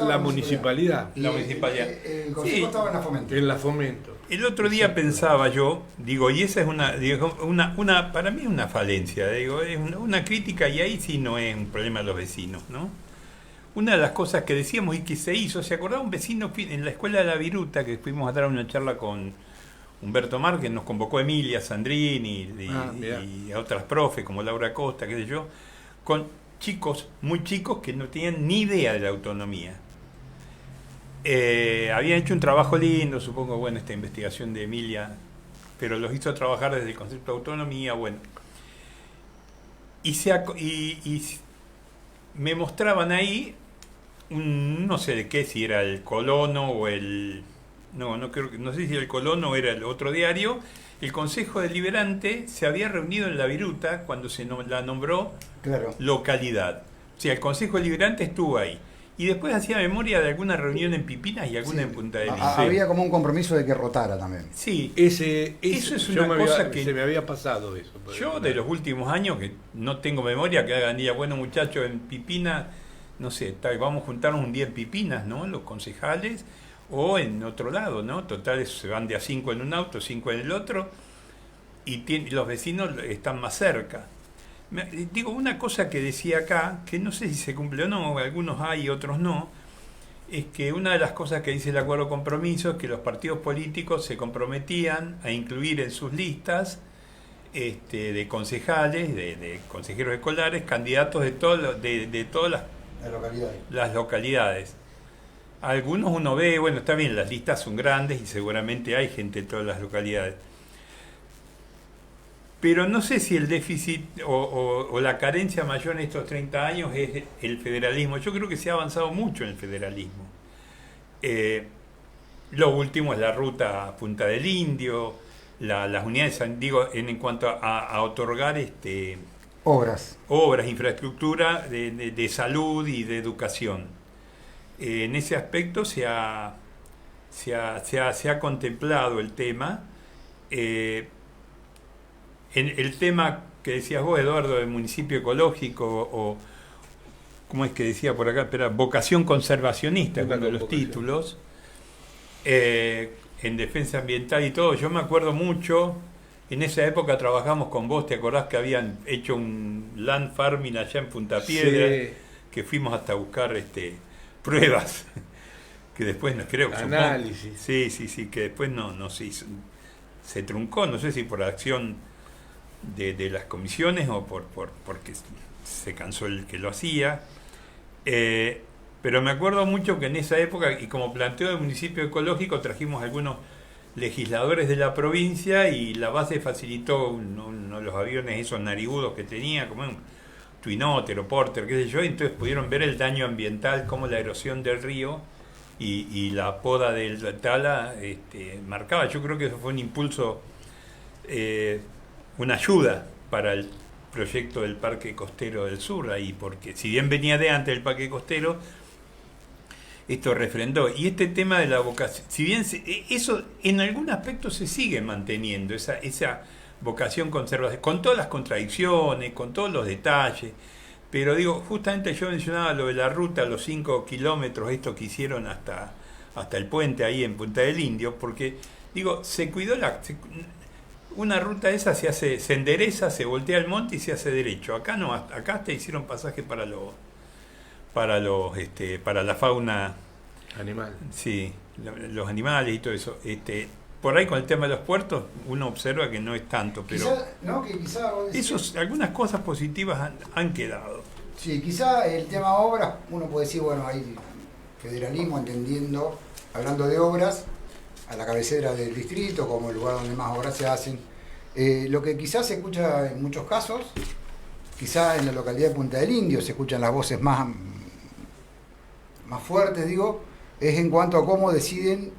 Speaker 3: La municipalidad.
Speaker 4: La municipalidad.
Speaker 2: El consejo
Speaker 4: Sí.
Speaker 2: estaba en la Fomento.
Speaker 3: En la Fomento.
Speaker 4: El otro día pensaba yo, digo, y esa es una para mí una falencia, digo, es una crítica, y ahí sí no es un problema de los vecinos, ¿no? Una de las cosas que decíamos y que se hizo, ¿se acordaba un vecino en la escuela de la Viruta, que fuimos a dar una charla con Humberto Márquez, nos convocó Emilia Sandrini y a otras profes como Laura Costa, qué sé yo, con chicos muy chicos que no tenían ni idea de la autonomía. Habían hecho un trabajo lindo, supongo, bueno, esta investigación de Emilia, pero los hizo trabajar desde el concepto de autonomía, bueno. Y me mostraban ahí, no sé de qué, si era el Colono o el... No sé si el Colono o era el otro diario. El Consejo Deliberante se había reunido en La Viruta cuando la nombró localidad. O sea, el Consejo Deliberante estuvo ahí. Y después hacía memoria de alguna reunión en Pipinas y alguna en Punta del Este.
Speaker 2: Había como un compromiso de que rotara también.
Speaker 4: Sí.
Speaker 3: Eso
Speaker 4: es una cosa que...
Speaker 3: Se me había pasado eso.
Speaker 4: Yo de los últimos años, que no tengo memoria, que hagan día, bueno muchachos, en Pipinas, no sé, vamos a juntarnos un día en Pipinas, ¿no? Los concejales, o en otro lado, ¿no? Total, se van de a 5 en un auto, 5 en el otro, y los vecinos están más cerca. Digo, una cosa que decía acá, que no sé si se cumple o no, algunos hay y otros no, es que una de las cosas que dice el acuerdo compromiso es que los partidos políticos se comprometían a incluir en sus listas de concejales, de consejeros escolares, candidatos de todas las localidades. Algunos uno ve, bueno, está bien, las listas son grandes y seguramente hay gente en todas las localidades. Pero no sé si el déficit o la carencia mayor en estos 30 años es el federalismo. Yo creo que se ha avanzado mucho en el federalismo. Lo último es la ruta a Punta del Indio, las unidades, digo, en cuanto a otorgar
Speaker 2: Obras.
Speaker 4: infraestructura de salud y de educación. En ese aspecto se ha contemplado el tema. El tema que decías vos, Eduardo, del municipio ecológico, o ¿cómo es que decía por acá? Espera, vocación conservacionista, uno de los títulos, en defensa ambiental y todo. Yo me acuerdo mucho, en esa época trabajamos con vos, ¿te acordás que habían hecho un land farming allá en Punta Piedra?
Speaker 3: Sí.
Speaker 4: Que fuimos hasta buscar pruebas, que después no creo que
Speaker 3: análisis.
Speaker 4: Sí, que después no se hizo, se truncó, no sé si por acción de las comisiones o porque se cansó el que lo hacía. Pero me acuerdo mucho que en esa época, y como planteó el municipio ecológico, trajimos algunos legisladores de la provincia y la base facilitó uno de los aviones esos narigudos que tenía, como un Twinotter o Porter, qué sé yo, y entonces pudieron ver el daño ambiental, como la erosión del río y la poda del tala marcaba. Yo creo que eso fue un impulso, una ayuda para el proyecto del Parque Costero del Sur, ahí, porque si bien venía de antes el Parque Costero, esto refrendó. Y este tema de la vocación, si bien eso en algún aspecto se sigue manteniendo, esa vocación conservadora, con todas las contradicciones, con todos los detalles, pero digo, justamente yo mencionaba lo de la ruta, los 5 kilómetros, esto que hicieron hasta el puente ahí en Punta del Indio, porque digo, se cuidó una ruta esa se endereza, se voltea el monte y se hace derecho. Acá no, acá hasta hicieron pasaje para la fauna
Speaker 3: Animal.
Speaker 4: Sí, los animales y todo eso. Por ahí con el tema de los puertos uno observa que no es tanto, pero algunas cosas positivas han quedado.
Speaker 2: Sí, quizá el tema obras, uno puede decir, bueno, hay federalismo entendiendo, hablando de obras, a la cabecera del distrito como el lugar donde más obras se hacen. Lo que quizás se escucha en muchos casos, quizá en la localidad de Punta del Indio se escuchan las voces más fuertes, digo, es en cuanto a cómo deciden,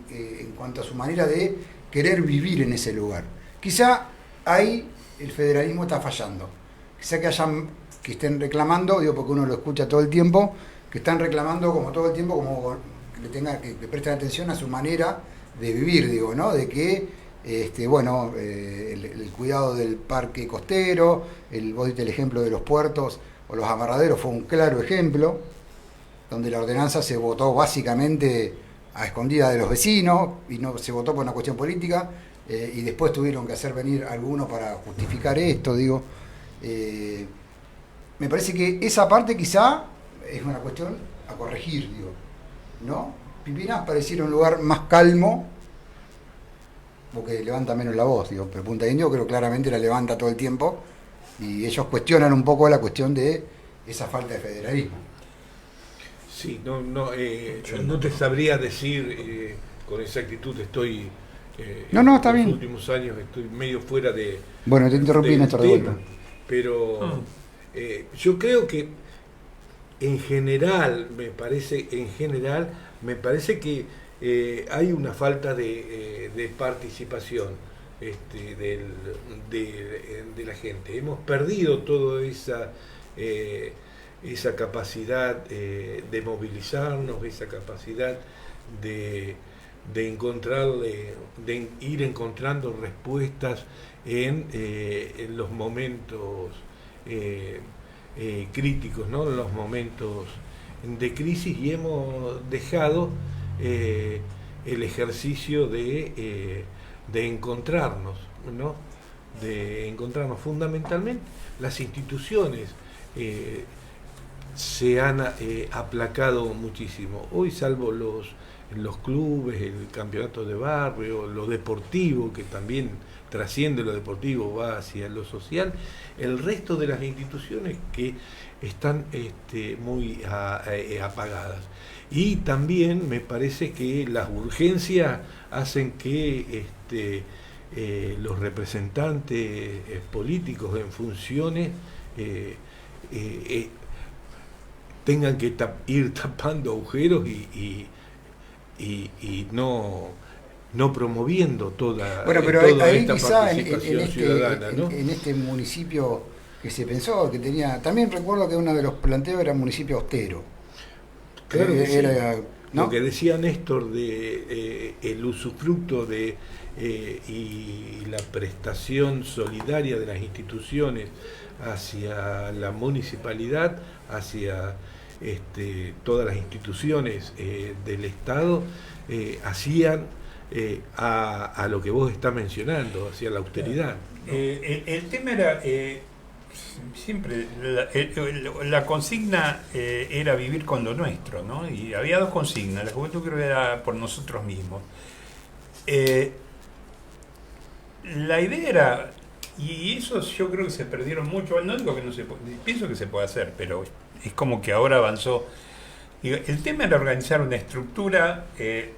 Speaker 2: en cuanto a su manera de querer vivir en ese lugar. Quizá ahí el federalismo está fallando. Quizá que estén reclamando, digo porque uno lo escucha todo el tiempo, que están reclamando como todo el tiempo, como que presten atención a su manera de vivir, digo, ¿no? De que el cuidado del parque costero, vos diste el ejemplo de los puertos o los amarraderos, fue un claro ejemplo, donde la ordenanza se votó básicamente a escondida de los vecinos y no se votó por una cuestión política, y después tuvieron que hacer venir algunos para justificar esto, digo. Me parece que esa parte quizá es una cuestión a corregir, digo, ¿no? Pipinas pareciera un lugar más calmo, porque levanta menos la voz, digo, pero Punta Indio creo claramente la levanta todo el tiempo, y ellos cuestionan un poco la cuestión de esa falta de federalismo.
Speaker 3: Sí, no te sabría decir con exactitud, estoy
Speaker 2: está bien.
Speaker 3: En los últimos años estoy medio fuera de...
Speaker 2: Bueno, te interrumpí, Néstor, de vuelta.
Speaker 3: Pero yo creo que en general me parece que hay una falta de participación de la gente. Hemos perdido toda esa capacidad de movilizarnos, esa capacidad de ir encontrando respuestas en los momentos críticos, ¿no? En los momentos de crisis, y hemos dejado el ejercicio de encontrarnos, ¿no? De encontrarnos. Fundamentalmente las instituciones se han aplacado muchísimo. Hoy, salvo los clubes, el campeonato de barrio, lo deportivo, que también trasciende lo deportivo, va hacia lo social, el resto de las instituciones que están muy apagadas. Y también me parece que las urgencias hacen que los representantes políticos en funciones tengan que ir tapando agujeros y no promoviendo toda
Speaker 2: ahí
Speaker 3: esta
Speaker 2: quizá
Speaker 3: participación ciudadana, ¿no?
Speaker 2: En este municipio que se pensó, que tenía, también recuerdo que uno de los planteos era un municipio austero.
Speaker 3: Claro que
Speaker 2: era, ¿no?
Speaker 3: Lo que decía Néstor de el usufructo de y la prestación solidaria de las instituciones hacia la municipalidad, hacia todas las instituciones del Estado, hacían a lo que vos estás mencionando, hacia la austeridad, ¿no?
Speaker 4: El tema era, siempre, la consigna era vivir con lo nuestro, ¿no? Y había dos consignas. La juventud creo que era por nosotros mismos. La idea era, y eso yo creo que se perdieron mucho, no digo que no se puede, pienso que se puede hacer, pero es como que ahora avanzó. El tema era organizar una estructura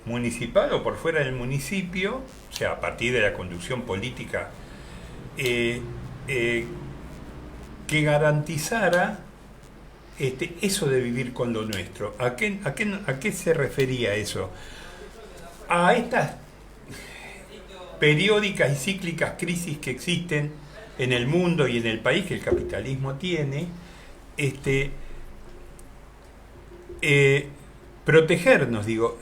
Speaker 4: municipal o por fuera del municipio, o sea, a partir de la conducción política, que garantizara eso de vivir con lo nuestro. ¿A qué se refería eso? A estas periódicas y cíclicas crisis que existen en el mundo y en el país que el capitalismo tiene, protegernos, digo.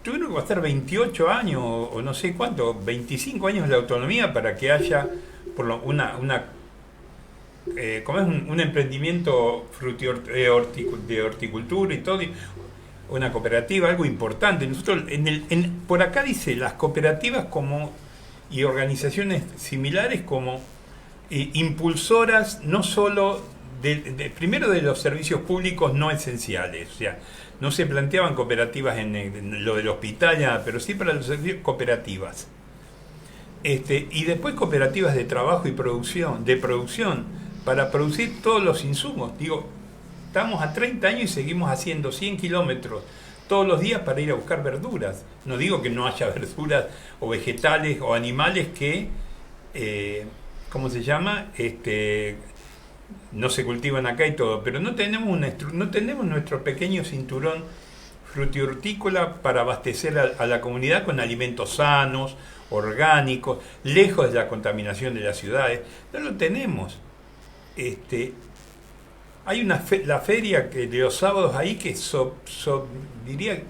Speaker 4: Tuvieron que pasar 28 años o no sé cuánto, 25 años de la autonomía para que haya como es un emprendimiento de horticultura y todo, una cooperativa, algo importante. Nosotros por acá dice las cooperativas y organizaciones similares como impulsoras no solo primero de los servicios públicos no esenciales, o sea, no se planteaban cooperativas en lo del hospital, nada, pero sí para los servicios cooperativas. Y después cooperativas de trabajo y producción, para producir todos los insumos. Digo, estamos a 30 años y seguimos haciendo 100 kilómetros todos los días para ir a buscar verduras. No digo que no haya verduras o vegetales o animales que, ¿cómo se llama? No se cultivan acá y todo, pero no tenemos nuestro pequeño cinturón frutihortícola para abastecer a la comunidad con alimentos sanos, orgánicos, lejos de la contaminación de las ciudades. No lo tenemos. Hay la feria de los sábados ahí que diría,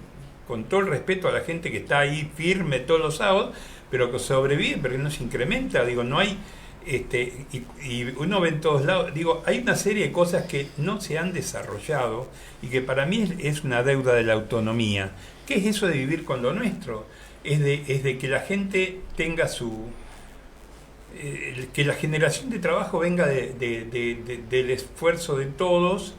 Speaker 4: con todo el respeto a la gente que está ahí firme todos los sábados, pero que sobrevive, pero que no se incrementa. Digo, no hay, y uno ve en todos lados, digo, hay una serie de cosas que no se han desarrollado y que para mí es una deuda de la autonomía. ¿Qué es eso de vivir con lo nuestro? Es de que la gente tenga que la generación de trabajo venga del esfuerzo de todos,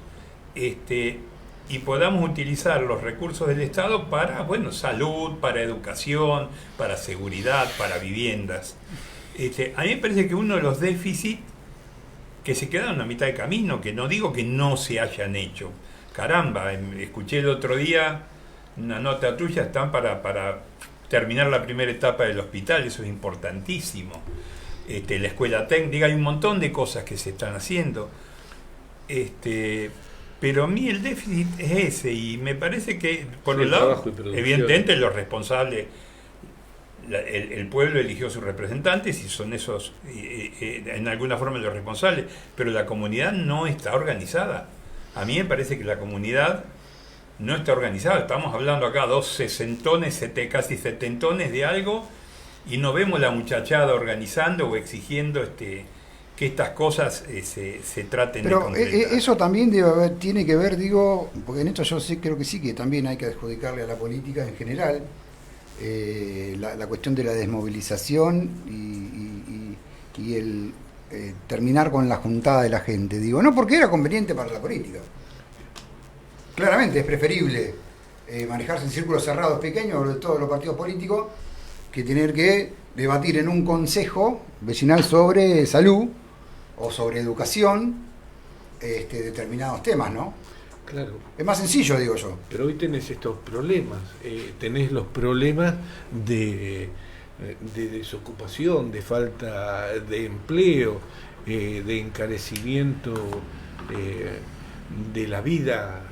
Speaker 4: y podamos utilizar los recursos del Estado para, bueno, salud, para educación, para seguridad, para viviendas. A mí me parece que uno de los déficits que se quedaron a mitad de camino, que no digo que no se hayan hecho. Caramba, escuché el otro día una nota tuya, están para terminar la primera etapa del hospital, eso es importantísimo. La escuela técnica, hay un montón de cosas que se están haciendo. Pero a mí el déficit es ese, y me parece que, por un lado, evidentemente los responsables, el pueblo eligió sus representantes y son esos, en alguna forma, los responsables, pero la comunidad no está organizada. A mí me parece que la comunidad no está organizada. Estamos hablando acá dos sesentones, casi setentones de algo, y no vemos la muchachada organizando o exigiendo que estas cosas se traten de concretar.
Speaker 2: Pero eso también tiene que ver, digo, porque en esto yo creo que sí, que también hay que adjudicarle a la política en general la cuestión de la desmovilización y el terminar con la juntada de la gente. Digo, no porque era conveniente para la política. Claramente es preferible manejarse en círculos cerrados pequeños de todos los partidos políticos que tener que debatir en un consejo vecinal sobre salud o sobre educación determinados temas, ¿no?
Speaker 3: Claro.
Speaker 2: Es más sencillo, digo yo.
Speaker 3: Pero hoy tenés estos problemas, tenés los problemas de desocupación, de falta de empleo, de encarecimiento de la vida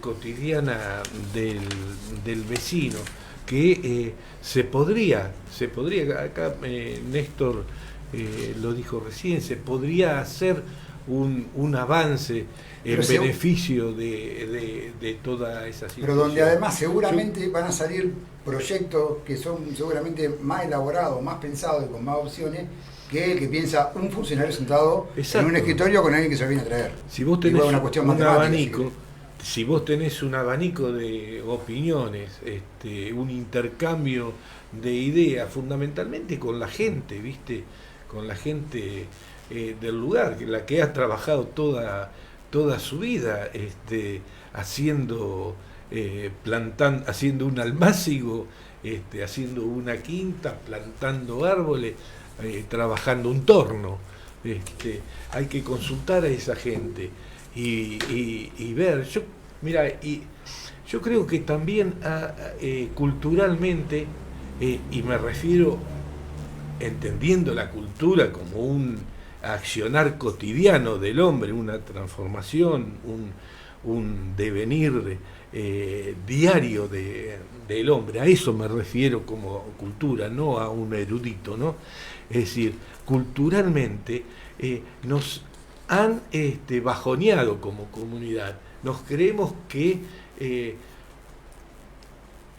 Speaker 3: cotidiana del vecino, que se podría, acá Néstor lo dijo recién, se podría hacer un avance en beneficio de toda esa situación.
Speaker 2: Pero donde además seguramente van a salir proyectos que son seguramente más elaborados, más pensados y con más opciones que el que piensa un funcionario sentado en un escritorio con alguien que se lo viene a traer.
Speaker 3: Si vos tenés
Speaker 2: una cuestión
Speaker 3: un abanico, si vos tenés un abanico de opiniones, un intercambio de ideas, fundamentalmente con la gente, ¿viste? Con la gente del lugar, la que ha trabajado toda su vida haciendo haciendo un almácigo, haciendo una quinta, plantando árboles, trabajando un torno. Hay que consultar a esa gente y ver. Yo creo que también culturalmente, y me refiero entendiendo la cultura como un accionar cotidiano del hombre, una transformación, un devenir diario del hombre. A eso me refiero como cultura, no a un erudito, ¿no? Es decir, culturalmente nos han bajoneado como comunidad. Nos creemos que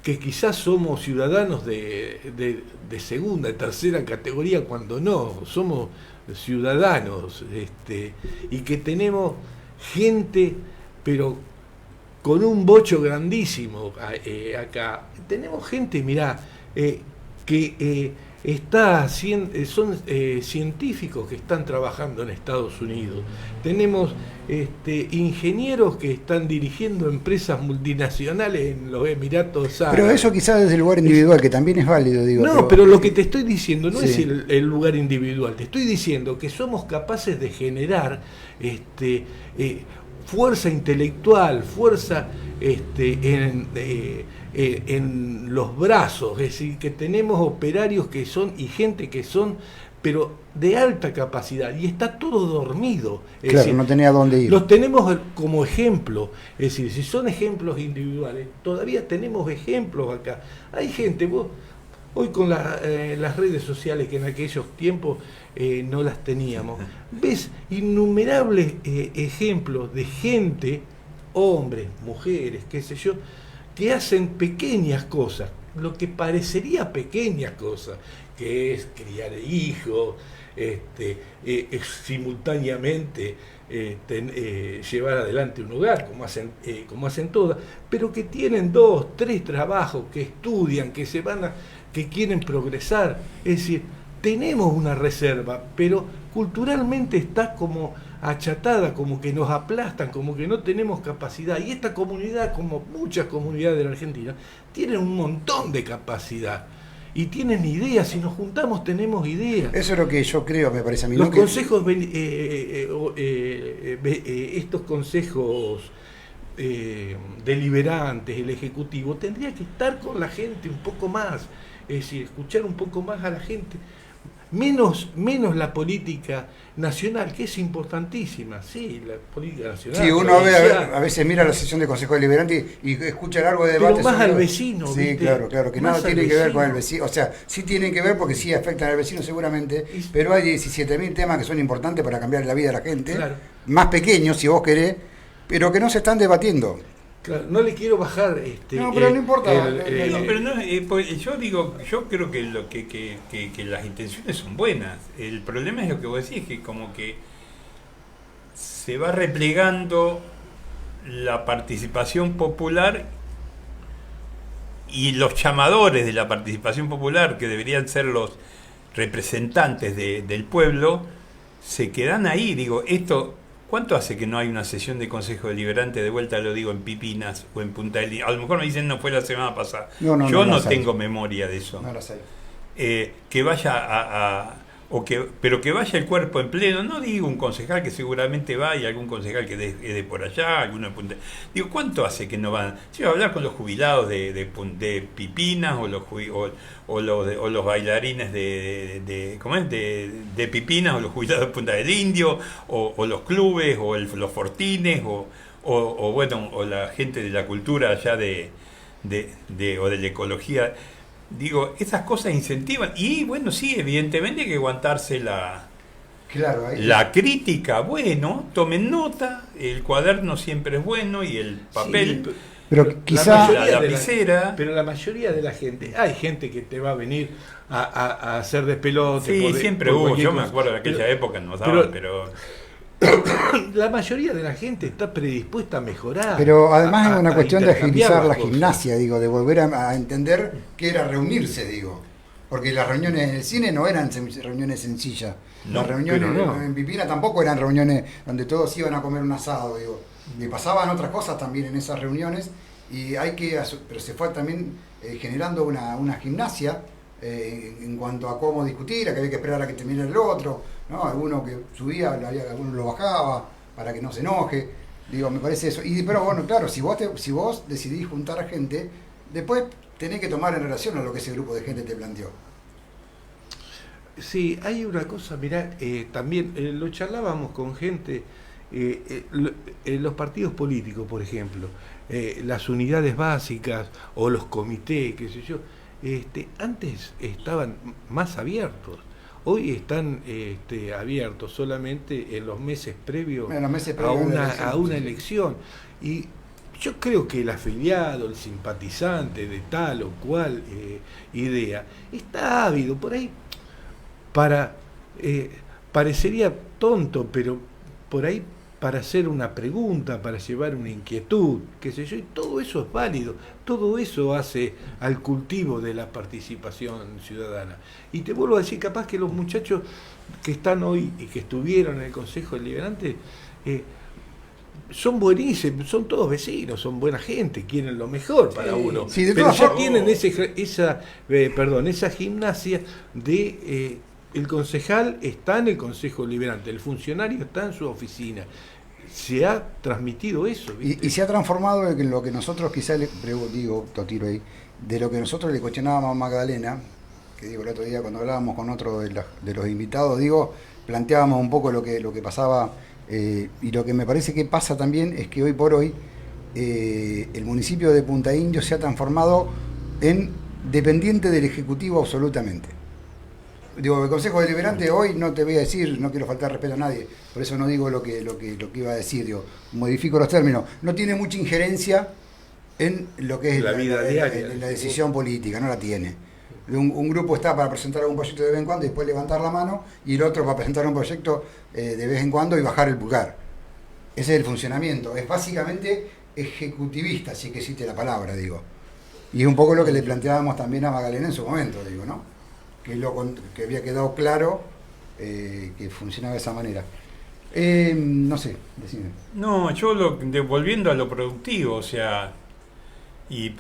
Speaker 3: quizás somos ciudadanos de segunda, tercera categoría, cuando no, somos ciudadanos, y que tenemos gente, pero con un bocho grandísimo acá. Tenemos gente, mirá, que son científicos que están trabajando en Estados Unidos. Tenemos ingenieros que están dirigiendo empresas multinacionales en los Emiratos Árabes.
Speaker 2: Pero eso quizás desde el lugar individual, que también es válido, digo.
Speaker 3: No, pero lo que te estoy diciendo no
Speaker 2: sí.
Speaker 3: es el lugar individual. Te estoy diciendo que somos capaces de generar fuerza intelectual, fuerza en los brazos, es decir, que tenemos operarios que son y gente que son, pero de alta capacidad, y está todo dormido. Es
Speaker 2: claro,
Speaker 3: decir,
Speaker 2: no tenía dónde ir.
Speaker 3: Los tenemos como ejemplo, es decir, si son ejemplos individuales, todavía tenemos ejemplos acá. Hay gente, vos hoy con las redes sociales, que en aquellos tiempos no las teníamos, ves innumerables ejemplos de gente, hombres, mujeres, qué sé yo, que hacen pequeñas cosas, lo que parecería pequeñas cosas, que es criar hijos, simultáneamente llevar adelante un hogar, como hacen todas, pero que tienen 2, 3 trabajos, que estudian, que quieren progresar. Es decir, tenemos una reserva, pero culturalmente está como achatada, como que nos aplastan, como que no tenemos capacidad. Y esta comunidad, como muchas comunidades de la Argentina, tienen un montón de capacidad y tienen ideas. Si nos juntamos tenemos ideas.
Speaker 2: Eso es lo que yo creo, me parece a mí.
Speaker 3: Los
Speaker 2: ¿no?
Speaker 3: consejos, estos consejos deliberantes, el ejecutivo, tendría que estar con la gente un poco más, es decir, escuchar un poco más a la gente. Menos la política nacional, que es importantísima, sí, la política nacional.
Speaker 2: Sí, uno a veces mira la sesión de Consejo Deliberante y escucha algo de debate.
Speaker 3: Pero más al vecino,
Speaker 2: sí,
Speaker 3: ¿viste?
Speaker 2: claro, que nada tiene que ver con el vecino. O sea, sí tienen que ver porque sí afectan al vecino seguramente, pero hay 17.000 temas que son importantes para cambiar la vida de la gente,
Speaker 3: claro,
Speaker 2: más pequeños, si vos querés, pero que no se están debatiendo.
Speaker 3: Claro, no le quiero bajar
Speaker 2: no, pero no importa.
Speaker 4: Pero no, pues yo creo que las intenciones son buenas. El problema es lo que vos decís, que como que se va replegando la participación popular, y los llamadores de la participación popular, que deberían ser los representantes del pueblo, se quedan ahí. Digo, esto, ¿cuánto hace que no hay una sesión de Consejo Deliberante? De vuelta lo digo, en Pipinas o en Punta del Este. A lo mejor me dicen no fue la semana pasada. Yo no tengo memoria de eso.
Speaker 2: No lo sé.
Speaker 4: que vaya pero que vaya el cuerpo en pleno, no digo un concejal que seguramente va y algún concejal que es de por allá, alguno de Punta. Digo, ¿cuánto hace que no van? Si va a hablar con los jubilados de Pipinas o los bailarines ¿cómo es? De Pipinas o los jubilados de Punta del Indio o los clubes o los fortines o la gente de la cultura allá o de la ecología. Digo, esas cosas incentivan. Y bueno, sí, evidentemente hay que aguantarse
Speaker 2: Claro,
Speaker 4: la crítica. Bueno, tomen nota, el cuaderno siempre es bueno y el papel.
Speaker 3: Sí,
Speaker 2: pero quizá
Speaker 4: la lapicera.
Speaker 3: Pero la mayoría de la gente, hay gente que te va a venir a hacer despelote.
Speaker 4: Sí, siempre hubo. Yo me
Speaker 3: cosa.
Speaker 4: acuerdo de aquella época nos
Speaker 3: pero-
Speaker 4: daban, pero
Speaker 3: La mayoría de la gente está predispuesta a mejorar.
Speaker 2: Pero además es una
Speaker 3: a
Speaker 2: cuestión de
Speaker 3: intercambiar
Speaker 2: agilizar
Speaker 3: las
Speaker 2: la
Speaker 3: cosas.
Speaker 2: gimnasia, digo, de volver a entender qué era reunirse, digo. Porque las reuniones en el cine no eran reuniones sencillas.
Speaker 4: No,
Speaker 2: Las reuniones
Speaker 3: pero no.
Speaker 2: en Pipina tampoco eran reuniones donde todos iban a comer un asado, digo. Y pasaban otras cosas también en esas reuniones y pero se fue también generando una gimnasia en cuanto a cómo discutir, a que había que esperar a que terminara el otro, ¿no? Alguno que subía, alguno lo bajaba para que no se enoje. Digo, me parece eso. Pero bueno, claro, si vos decidís juntar a gente, después tenés que tomar en relación a lo que ese grupo de gente te planteó.
Speaker 3: Sí, hay una cosa, mirá, también lo charlábamos con gente, los partidos políticos, por ejemplo, las unidades básicas o los comités, qué sé yo, antes estaban más abiertos. Hoy están abiertos solamente en los meses previos,
Speaker 2: En los meses
Speaker 3: a
Speaker 2: previos a la
Speaker 3: una
Speaker 2: elección, sí.
Speaker 3: elección. Y yo creo que el afiliado, el simpatizante de tal o cual idea, está ávido por ahí parecería tonto, pero por ahí para hacer una pregunta, para llevar una inquietud, qué sé yo, y todo eso es válido, todo eso hace al cultivo de la participación ciudadana. Y te vuelvo a decir, capaz que los muchachos que están hoy y que estuvieron en el Consejo Deliberante son buenísimos, son todos vecinos, son buena gente, quieren lo mejor para uno,
Speaker 2: Sí, de
Speaker 3: pero
Speaker 2: todas
Speaker 3: ya
Speaker 2: formas-
Speaker 3: tienen esa gimnasia de el concejal está en el Consejo Deliberante, el funcionario está en su oficina. Se ha transmitido eso, ¿viste?
Speaker 2: Y se ha transformado en lo que nosotros quizás tiro ahí, de lo que nosotros le cuestionábamos a Magdalena, que digo el otro día cuando hablábamos con otro de los invitados, planteábamos un poco lo que pasaba, y lo que me parece que pasa también es que hoy por hoy el municipio de Punta Indio se ha transformado en dependiente del Ejecutivo absolutamente. Digo, el Consejo Deliberante hoy no te voy a decir, no quiero faltar respeto a nadie, por eso no digo lo que iba a decir, modifico los términos. No tiene mucha injerencia en lo que es
Speaker 3: La vida diaria.
Speaker 2: en la decisión política, no la tiene. Un grupo está para presentar algún proyecto de vez en cuando y después levantar la mano, y el otro para presentar un proyecto de vez en cuando y bajar el pulgar. Ese es el funcionamiento. Es básicamente ejecutivista, si es que existe la palabra, digo. Y es un poco lo que le planteábamos también a Magdalena en su momento, digo, ¿no? Que había quedado claro que funcionaba de esa manera. No sé, decime.
Speaker 4: no, yo volviendo a lo productivo, o sea, y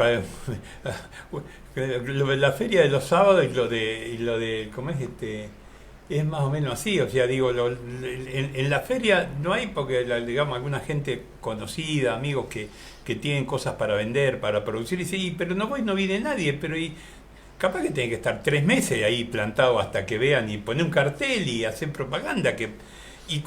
Speaker 4: la feria de los sábados y lo de ¿cómo es es más o menos así, o sea, digo, en la feria no hay, porque digamos, alguna gente conocida, amigos que tienen cosas para vender, para producir, y sí, pero no viene nadie, pero capaz que tiene que estar 3 meses ahí plantado hasta que vean y poner un cartel y hacer propaganda, y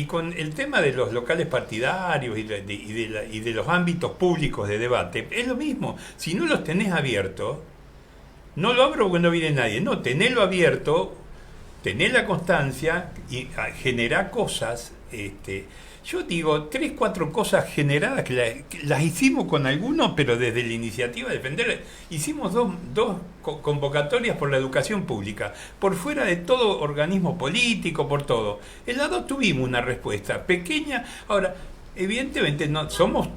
Speaker 4: con el tema de los locales partidarios y de los ámbitos públicos de debate, es lo mismo. Si no los tenés abiertos, no lo abro porque no viene nadie, no, tenelo abierto, tener la constancia y generar cosas. Yo digo, 3, 4 cosas generadas que las hicimos con algunos, pero desde la iniciativa de defender. Hicimos dos convocatorias por la educación pública, por fuera de todo organismo político, por todo. En las 2 tuvimos una respuesta pequeña. Ahora, evidentemente no somos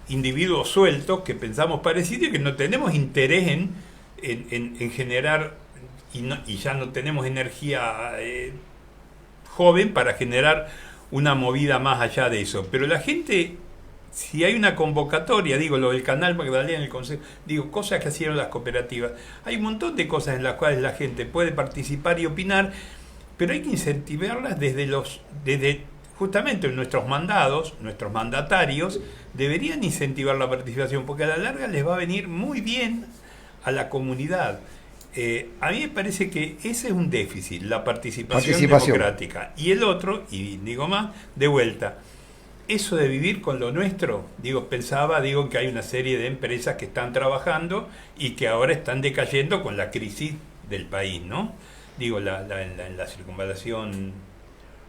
Speaker 4: individuos sueltos que pensamos parecido y que no tenemos interés en generar, y ya no tenemos energía joven para generar una movida más allá de eso. Pero la gente si hay una convocatoria, digo, lo del canal Magdalena en el Consejo, digo, cosas que hicieron las cooperativas, hay un montón de cosas en las cuales la gente puede participar y opinar, pero hay que incentivarlas desde justamente nuestros mandatarios deberían incentivar la participación, porque a la larga les va a venir muy bien a la comunidad. A mí me parece que ese es un déficit, la participación democrática. Y el otro, y digo más, de vuelta, eso de vivir con lo nuestro, pensaba que hay una serie de empresas que están trabajando y que ahora están decayendo con la crisis del país, ¿no? La circunvalación,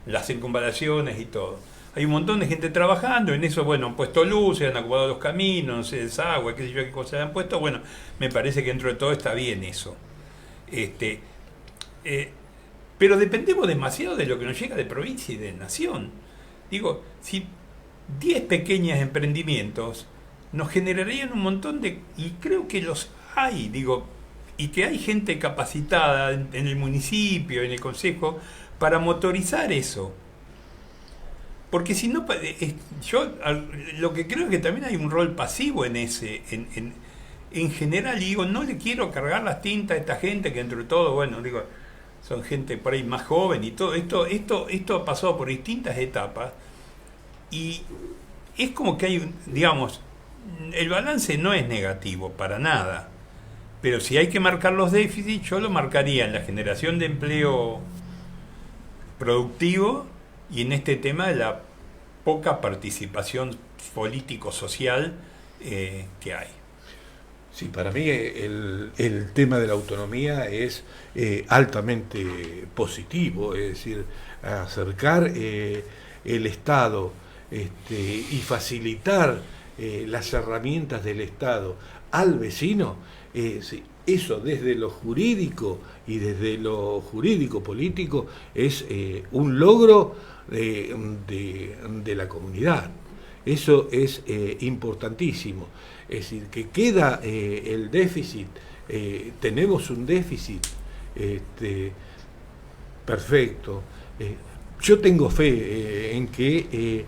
Speaker 4: las circunvalaciones y todo. Hay un montón de gente trabajando, en eso, bueno, han puesto luces, han acomodado los caminos, no sé, desagüe, qué sé yo, qué cosas han puesto. Bueno, me parece que dentro de todo está bien eso. Pero dependemos demasiado de lo que nos llega de provincia y de nación. Si 10 pequeños emprendimientos nos generarían un montón de... Y creo que los hay, y que hay gente capacitada en el municipio, en el consejo, para motorizar eso. Porque si no, yo lo que creo es que también hay un rol pasivo en ese, en general, no le quiero cargar las tintas a esta gente que entre todo, bueno, son gente por ahí más joven y todo, esto ha pasado por distintas etapas y es como que hay, el balance no es negativo para nada, pero si hay que marcar los déficits, yo lo marcaría en la generación de empleo productivo y en este tema de la poca participación político-social que hay.
Speaker 3: Sí, para mí el tema de la autonomía es altamente positivo, es decir, acercar el Estado y facilitar las herramientas del Estado al vecino, eso desde lo jurídico y desde lo jurídico-político es un logro de la comunidad. Eso es importantísimo. Es decir, que queda el déficit, tenemos un déficit perfecto. Yo tengo fe en que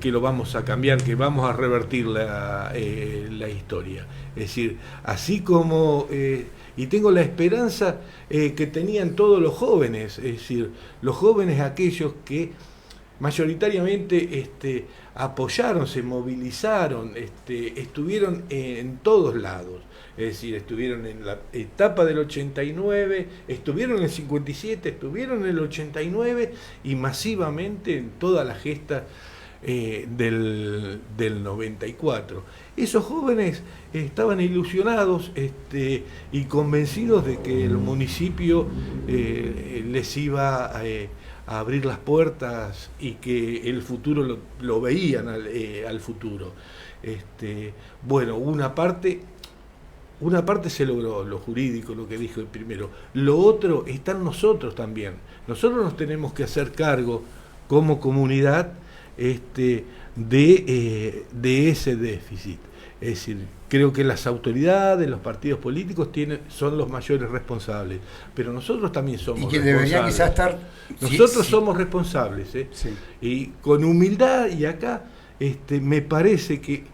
Speaker 3: lo vamos a cambiar, que vamos a revertir la historia. Es decir, así como... y tengo la esperanza que tenían todos los jóvenes, es decir, los jóvenes aquellos que mayoritariamente apoyaron, se movilizaron, estuvieron en todos lados, es decir, estuvieron en la etapa del 89, estuvieron en el 57, estuvieron en el 89 y masivamente en toda la gesta del 94. Esos jóvenes estaban ilusionados y convencidos de que el municipio les iba a abrir las puertas y que el futuro lo veían al futuro. Bueno, una parte se logró, lo jurídico, lo que dijo el primero. Lo otro está en nosotros también. Nosotros nos tenemos que hacer cargo como comunidad de ese déficit. Es decir, creo que las autoridades, los partidos políticos son los mayores responsables, pero nosotros también somos responsables. Y que debería quizás estar... Nosotros somos responsables, sí. Y con humildad, y acá me parece que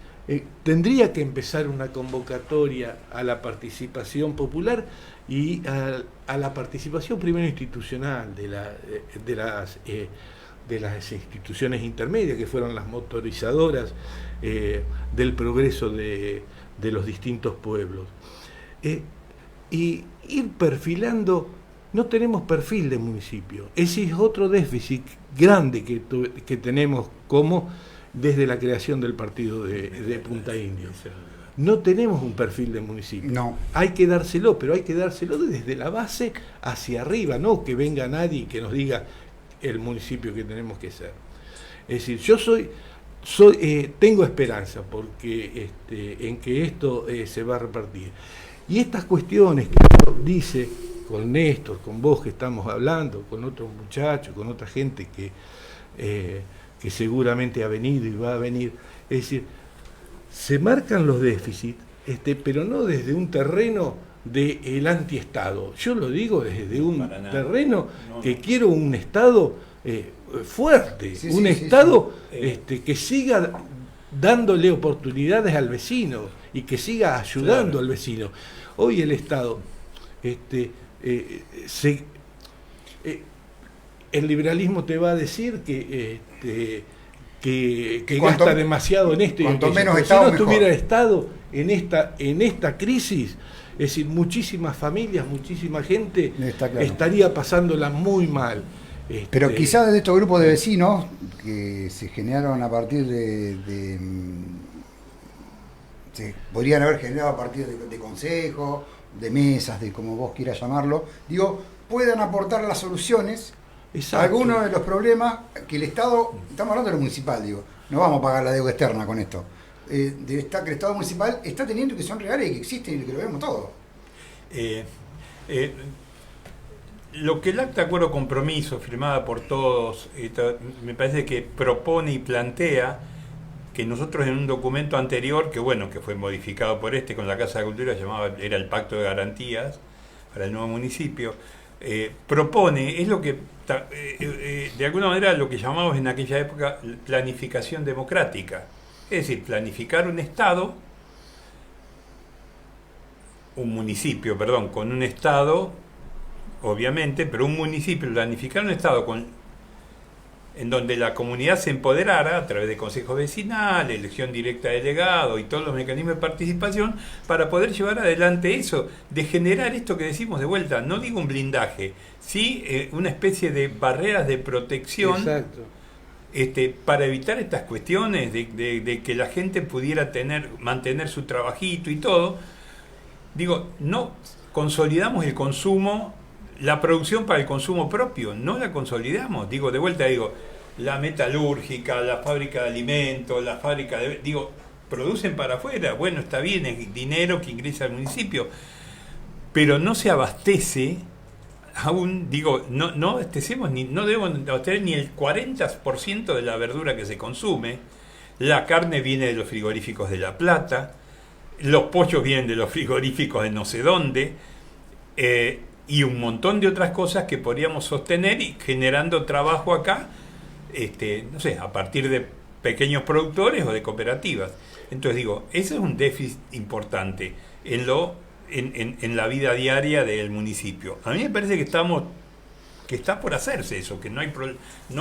Speaker 3: tendría que empezar una convocatoria a la participación popular y a la participación primero institucional de las instituciones intermedias, que fueron las motorizadoras del progreso de los distintos pueblos. Y ir perfilando, no tenemos perfil de municipio. Ese es otro déficit grande que tenemos como desde la creación del partido de Punta Indio. No tenemos un perfil de municipio.
Speaker 2: No.
Speaker 3: Hay que dárselo, pero hay que dárselo desde la base hacia arriba, no que venga nadie y que nos diga el municipio que tenemos que ser. Es decir, yo tengo esperanza porque en que esto se va a repartir. Y estas cuestiones que dice con Néstor, con vos que estamos hablando, con otros muchachos, con otra gente que seguramente ha venido y va a venir, es decir, se marcan los déficits, pero no desde un terreno del antiestado. Yo lo digo desde un terreno que quiero un Estado fuerte,
Speaker 2: Sí,
Speaker 3: un
Speaker 2: sí, sí,
Speaker 3: Estado
Speaker 4: sí.
Speaker 3: que siga dándole oportunidades al vecino y que siga ayudando
Speaker 4: Claro.
Speaker 3: al vecino. Hoy el Estado, se, el liberalismo te va a decir que
Speaker 2: Cuanto-
Speaker 3: gasta demasiado en esto y
Speaker 2: cuanto
Speaker 3: aquello.
Speaker 2: menos
Speaker 3: Pero
Speaker 2: Estado,
Speaker 3: si no
Speaker 2: mejor.
Speaker 3: tuviera Estado en esta crisis, es decir, muchísimas familias, muchísima gente
Speaker 2: Está claro.
Speaker 3: estaría pasándola muy mal.
Speaker 2: Pero quizás de estos grupos de vecinos que se generaron a partir se podrían haber generado a partir de consejos, de mesas, de como vos quieras llamarlo, digo, puedan aportar las soluciones a algunos de los problemas que el Estado, estamos hablando de lo municipal, digo, no vamos a pagar la deuda externa con esto, que el Estado municipal está teniendo, que son reales y que existen y que lo vemos todo.
Speaker 4: Eh, eh, lo que el acta de acuerdo compromiso firmada por todos me parece que propone y plantea que nosotros en un documento anterior, que bueno, que fue modificado por con la Casa de Cultura, era el Pacto de Garantías para el nuevo municipio, propone, es lo que de alguna manera lo que llamamos en aquella época planificación democrática, es decir, planificar un Estado, un municipio, perdón, con un Estado, obviamente, pero un municipio, planificar un Estado en donde la comunidad se empoderara a través de consejos vecinales, elección directa de delegado y todos los mecanismos de participación para poder llevar adelante eso, de generar esto que decimos de vuelta, no digo un blindaje, sí una especie de barreras de protección.
Speaker 3: Exacto.
Speaker 4: Para evitar estas cuestiones de que la gente pudiera mantener su trabajito y todo. Digo, no consolidamos el consumo, la producción para el consumo propio, no la consolidamos. Digo, de vuelta digo, la metalúrgica, la fábrica de alimentos, la fábrica producen para afuera. Bueno, está bien, es dinero que ingresa al municipio, pero no se abastece aún, digo, no abastecemos, no debemos abastecer ni el 40% de la verdura que se consume. La carne viene de los frigoríficos de La Plata, los pollos vienen de los frigoríficos de no sé dónde, y un montón de otras cosas que podríamos sostener y generando trabajo acá, no sé, a partir de pequeños productores o de cooperativas. Entonces digo, ese es un déficit importante en la vida diaria del municipio. A mí me parece que está por hacerse eso, que no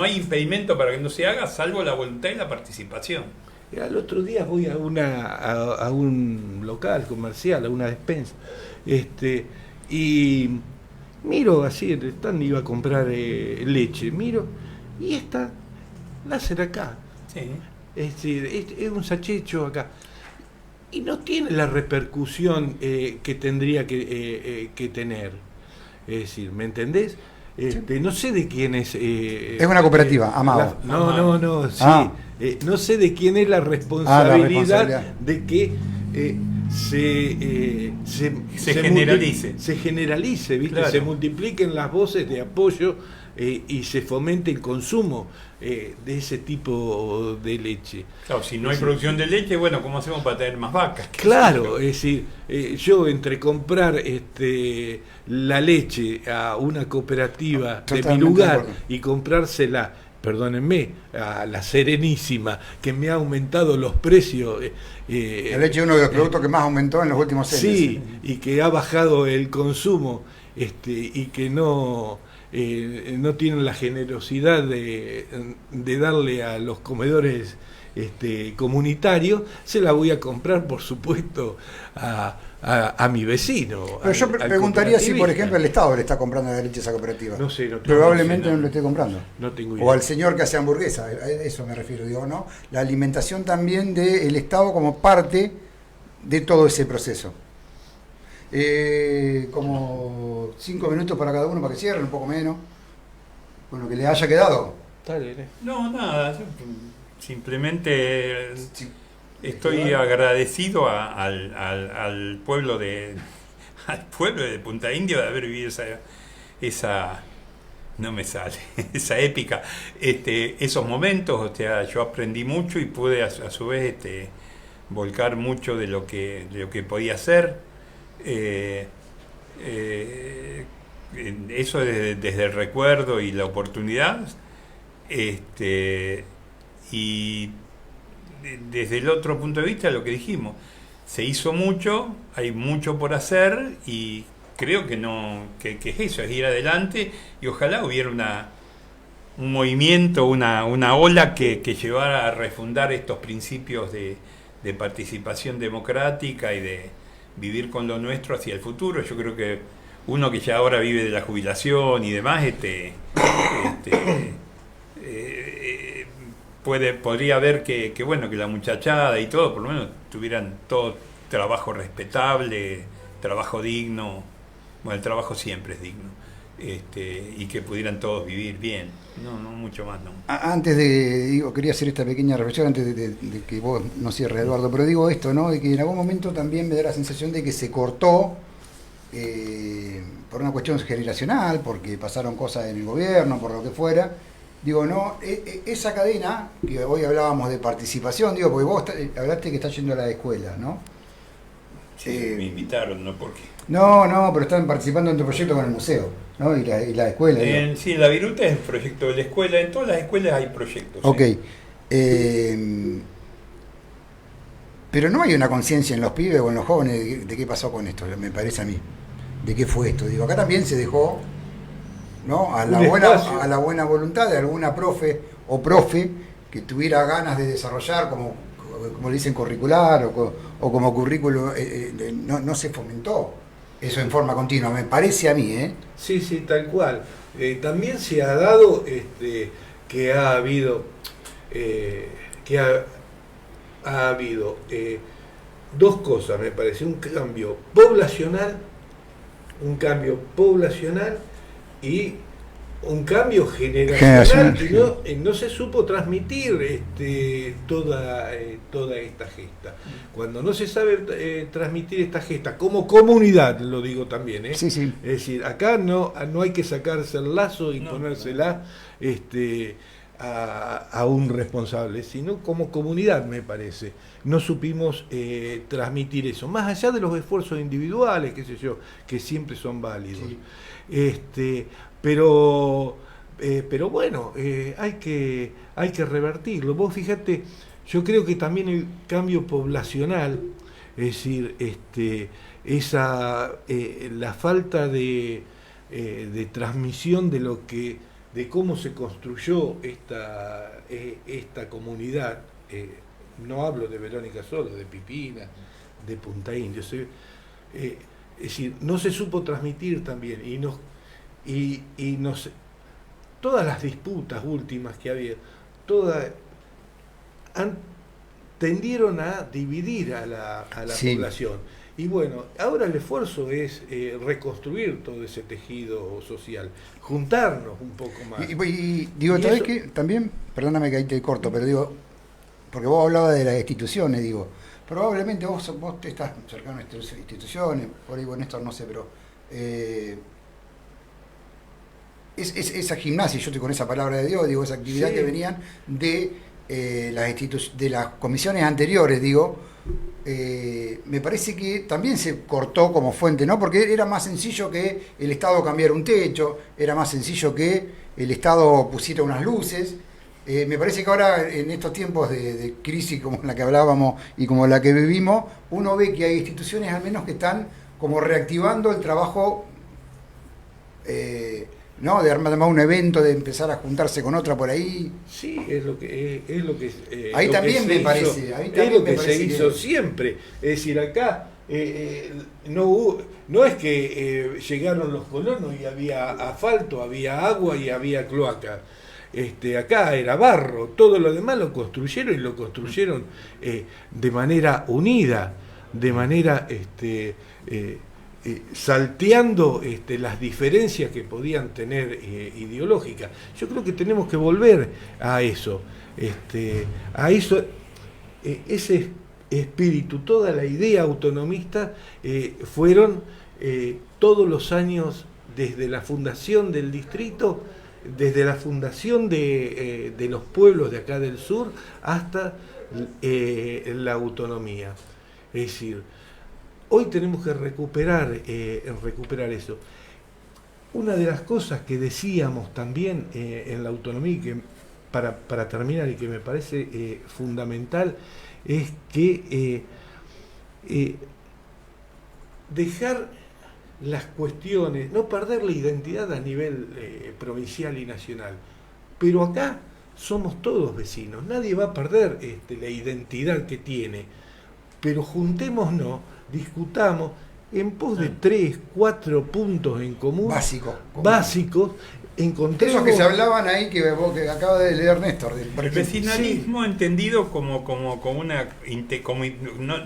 Speaker 4: hay impedimento para que no se haga, salvo la voluntad y la participación.
Speaker 3: Al otro día voy a un local comercial, a una despensa, y miro así, en el stand iba a comprar leche, miro, y esta láser acá.
Speaker 4: Sí.
Speaker 3: Es decir, es un sachecho acá. Y no tiene la repercusión que tendría que tener. Es decir, ¿me entendés? No sé de quién es...
Speaker 2: es una cooperativa, Amado.
Speaker 3: No, sí. No sé de quién es la responsabilidad de que se
Speaker 4: generalice.
Speaker 3: Se generalice, ¿viste?
Speaker 4: Claro.
Speaker 3: Se multipliquen las voces de apoyo y se fomente el consumo de ese tipo de leche.
Speaker 4: Claro, si no hay producción de leche, bueno, ¿cómo hacemos para tener más vacas?
Speaker 3: Claro, es decir, yo entre comprar la leche a una cooperativa de mi lugar y comprársela, perdónenme, a la Serenísima, que me ha aumentado los precios.
Speaker 2: La leche es uno de los productos que más aumentó en los últimos 6 meses.
Speaker 3: Sí, y que ha bajado el consumo, y que no tienen la generosidad de darle a los comedores comunitarios, se la voy a comprar, por supuesto, a mi vecino.
Speaker 2: Pero yo preguntaría si, por ejemplo, el Estado le está comprando la leche a esa cooperativa.
Speaker 3: No sé,
Speaker 2: probablemente no lo esté comprando.
Speaker 3: No tengo idea.
Speaker 2: O al señor que hace hamburguesa, a eso me refiero, digo, ¿no? La alimentación también del Estado como parte de todo ese proceso. Como 5 minutos para cada uno para que cierren, un poco menos, con lo que le haya quedado.
Speaker 3: Dale.
Speaker 4: No, nada, yo simplemente estoy agradecido al pueblo de Punta Indio de haber vivido esa no me sale, esa épica, esos momentos. O sea, yo aprendí mucho y pude a su vez volcar mucho de lo que podía hacer. Eso desde el recuerdo y la oportunidad, Y desde el otro punto de vista, lo que dijimos, se hizo mucho, hay mucho por hacer y creo que no, que es eso, es ir adelante y ojalá hubiera un movimiento, una ola que llevara a refundar estos principios de participación democrática y de vivir con lo nuestro hacia el futuro. Yo creo que uno que ya ahora vive de la jubilación y demás, podría ver que bueno, que la muchachada y todo, por lo menos tuvieran todo trabajo respetable, trabajo digno. Bueno, el trabajo siempre es digno. Y que pudieran todos vivir bien. No mucho más, no.
Speaker 2: Antes de, quería hacer esta pequeña reflexión antes de que vos no cierres, Eduardo, pero digo esto, ¿no? De que en algún momento también me da la sensación de que se cortó por una cuestión generacional, porque pasaron cosas en el gobierno, por lo que fuera. Digo, no, esa cadena, que hoy hablábamos de participación, digo, porque vos hablaste que estás yendo a la escuela, ¿no?
Speaker 4: Sí, me invitaron, ¿no? Porque
Speaker 2: no, pero están participando en tu proyecto con el museo, ¿no? Y la escuela.
Speaker 4: Sí, la Viruta es un proyecto de la escuela, en todas las escuelas hay proyectos.
Speaker 2: Ok.
Speaker 4: ¿Sí?
Speaker 2: Pero no hay una conciencia en los pibes o en los jóvenes de qué pasó con esto, me parece a mí. ¿De qué fue esto? Digo, acá también se dejó, ¿no? A la buena voluntad de alguna profe o profe que tuviera ganas de desarrollar como le dicen curricular o como currículo, no se fomentó eso en forma continua, me parece a mí, ¿eh?
Speaker 3: Sí, tal cual. También se ha dado que ha habido ha habido dos cosas, me parece: un cambio poblacional y un cambio generacional. Y no se supo transmitir toda esta gesta. Cuando no se sabe transmitir esta gesta como comunidad, lo digo también,
Speaker 2: sí.
Speaker 3: Es decir, acá no hay que sacarse el lazo y ponérsela a un responsable, sino como comunidad, me parece. No supimos transmitir eso, más allá de los esfuerzos individuales, qué sé yo, que siempre son válidos. Sí. Pero bueno, hay que revertirlo. Vos fíjate, yo creo que también el cambio poblacional, es decir, la falta de transmisión de cómo se construyó esta comunidad, no hablo de Verónica solo, de Pipina, de Punta Indio, es decir, no se supo transmitir también, y todas las disputas últimas que había, tendieron a dividir a la población. Y bueno, ahora el esfuerzo es reconstruir todo ese tejido social, juntarnos un poco más.
Speaker 2: Y digo, ¿sabes qué? También, perdóname que ahí te corto, pero digo, porque vos hablabas de las instituciones, digo, probablemente vos estás cercano a instituciones, por ahí, bueno, esto no sé, pero esa gimnasia, yo estoy con esa palabra de Dios, digo, esa actividad que venían de las comisiones anteriores, digo, me parece que también se cortó como fuente, ¿no? Porque era más sencillo que el Estado cambiara un techo, era más sencillo que el Estado pusiera unas luces. Me parece que ahora, en estos tiempos de crisis como la que hablábamos y como la que vivimos, uno ve que hay instituciones al menos que están como reactivando el trabajo, ¿no? De armar un evento, de empezar a juntarse con otra por ahí.
Speaker 3: Sí, es lo que
Speaker 2: ahí
Speaker 3: lo
Speaker 2: también
Speaker 3: que
Speaker 2: me parece. Ahí también
Speaker 3: es lo que se hizo siempre. Es decir, acá no es que llegaron los colonos y había asfalto, había agua y había cloaca. Acá era barro, todo lo demás lo construyeron, y lo construyeron de manera unida, de manera salteando las diferencias que podían tener ideológicas. Yo creo que tenemos que volver a eso, ese espíritu, toda la idea autonomista fueron todos los años, desde la fundación del distrito, desde la fundación de los pueblos de acá del sur hasta la autonomía. Es decir, hoy tenemos que recuperar eso. Una de las cosas que decíamos también en la autonomía, que para terminar y que me parece fundamental, es que dejar las cuestiones, no perder la identidad a nivel provincial y nacional, pero acá somos todos vecinos, nadie va a perder la identidad que tiene, pero juntémonos, discutamos en pos de 3, 4 puntos en común básicos, encontremos...
Speaker 2: Esos que se hablaban ahí que acaba de leer Néstor.
Speaker 4: El vecinalismo entendido como una...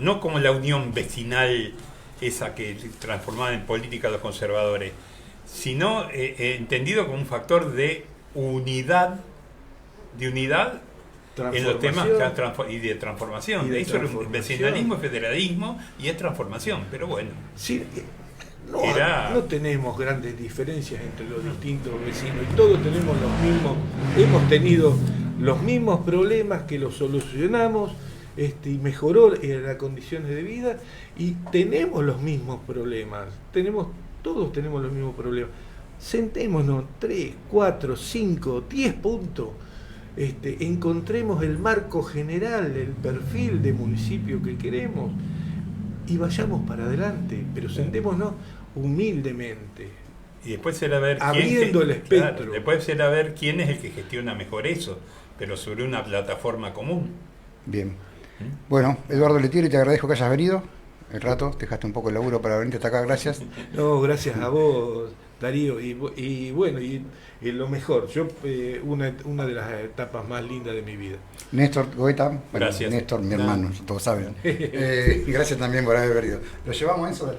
Speaker 4: no como la unión vecinal esa que transformaba en política a los conservadores, sino entendido como un factor de unidad en los temas y de transformación. De eso el vecinalismo es federalismo y es transformación, pero bueno.
Speaker 3: Sí, no tenemos grandes diferencias entre los distintos vecinos y todos tenemos hemos tenido los mismos problemas que los solucionamos y mejoró las condiciones de vida y tenemos los mismos problemas, todos tenemos los mismos problemas. Sentémonos 3, 4, 5, 10 puntos. Encontremos el marco general, el perfil de municipio que queremos y vayamos para adelante, pero sentémonos humildemente.
Speaker 4: Y después será ver
Speaker 3: abriendo el espectro.
Speaker 4: Claro, después será ver quién es el que gestiona mejor eso, pero sobre una plataforma común.
Speaker 2: Bien. Bueno, Eduardo Letieri, te agradezco que hayas venido el rato, te dejaste un poco el laburo para venirte hasta acá, gracias.
Speaker 3: No, gracias a vos, Darío, y bueno, y lo mejor, una de las etapas más lindas de mi vida.
Speaker 2: Néstor Goeta, bueno,
Speaker 4: gracias.
Speaker 2: Néstor, mi hermano, todos saben. Gracias también por haber venido. Lo llevamos a eso.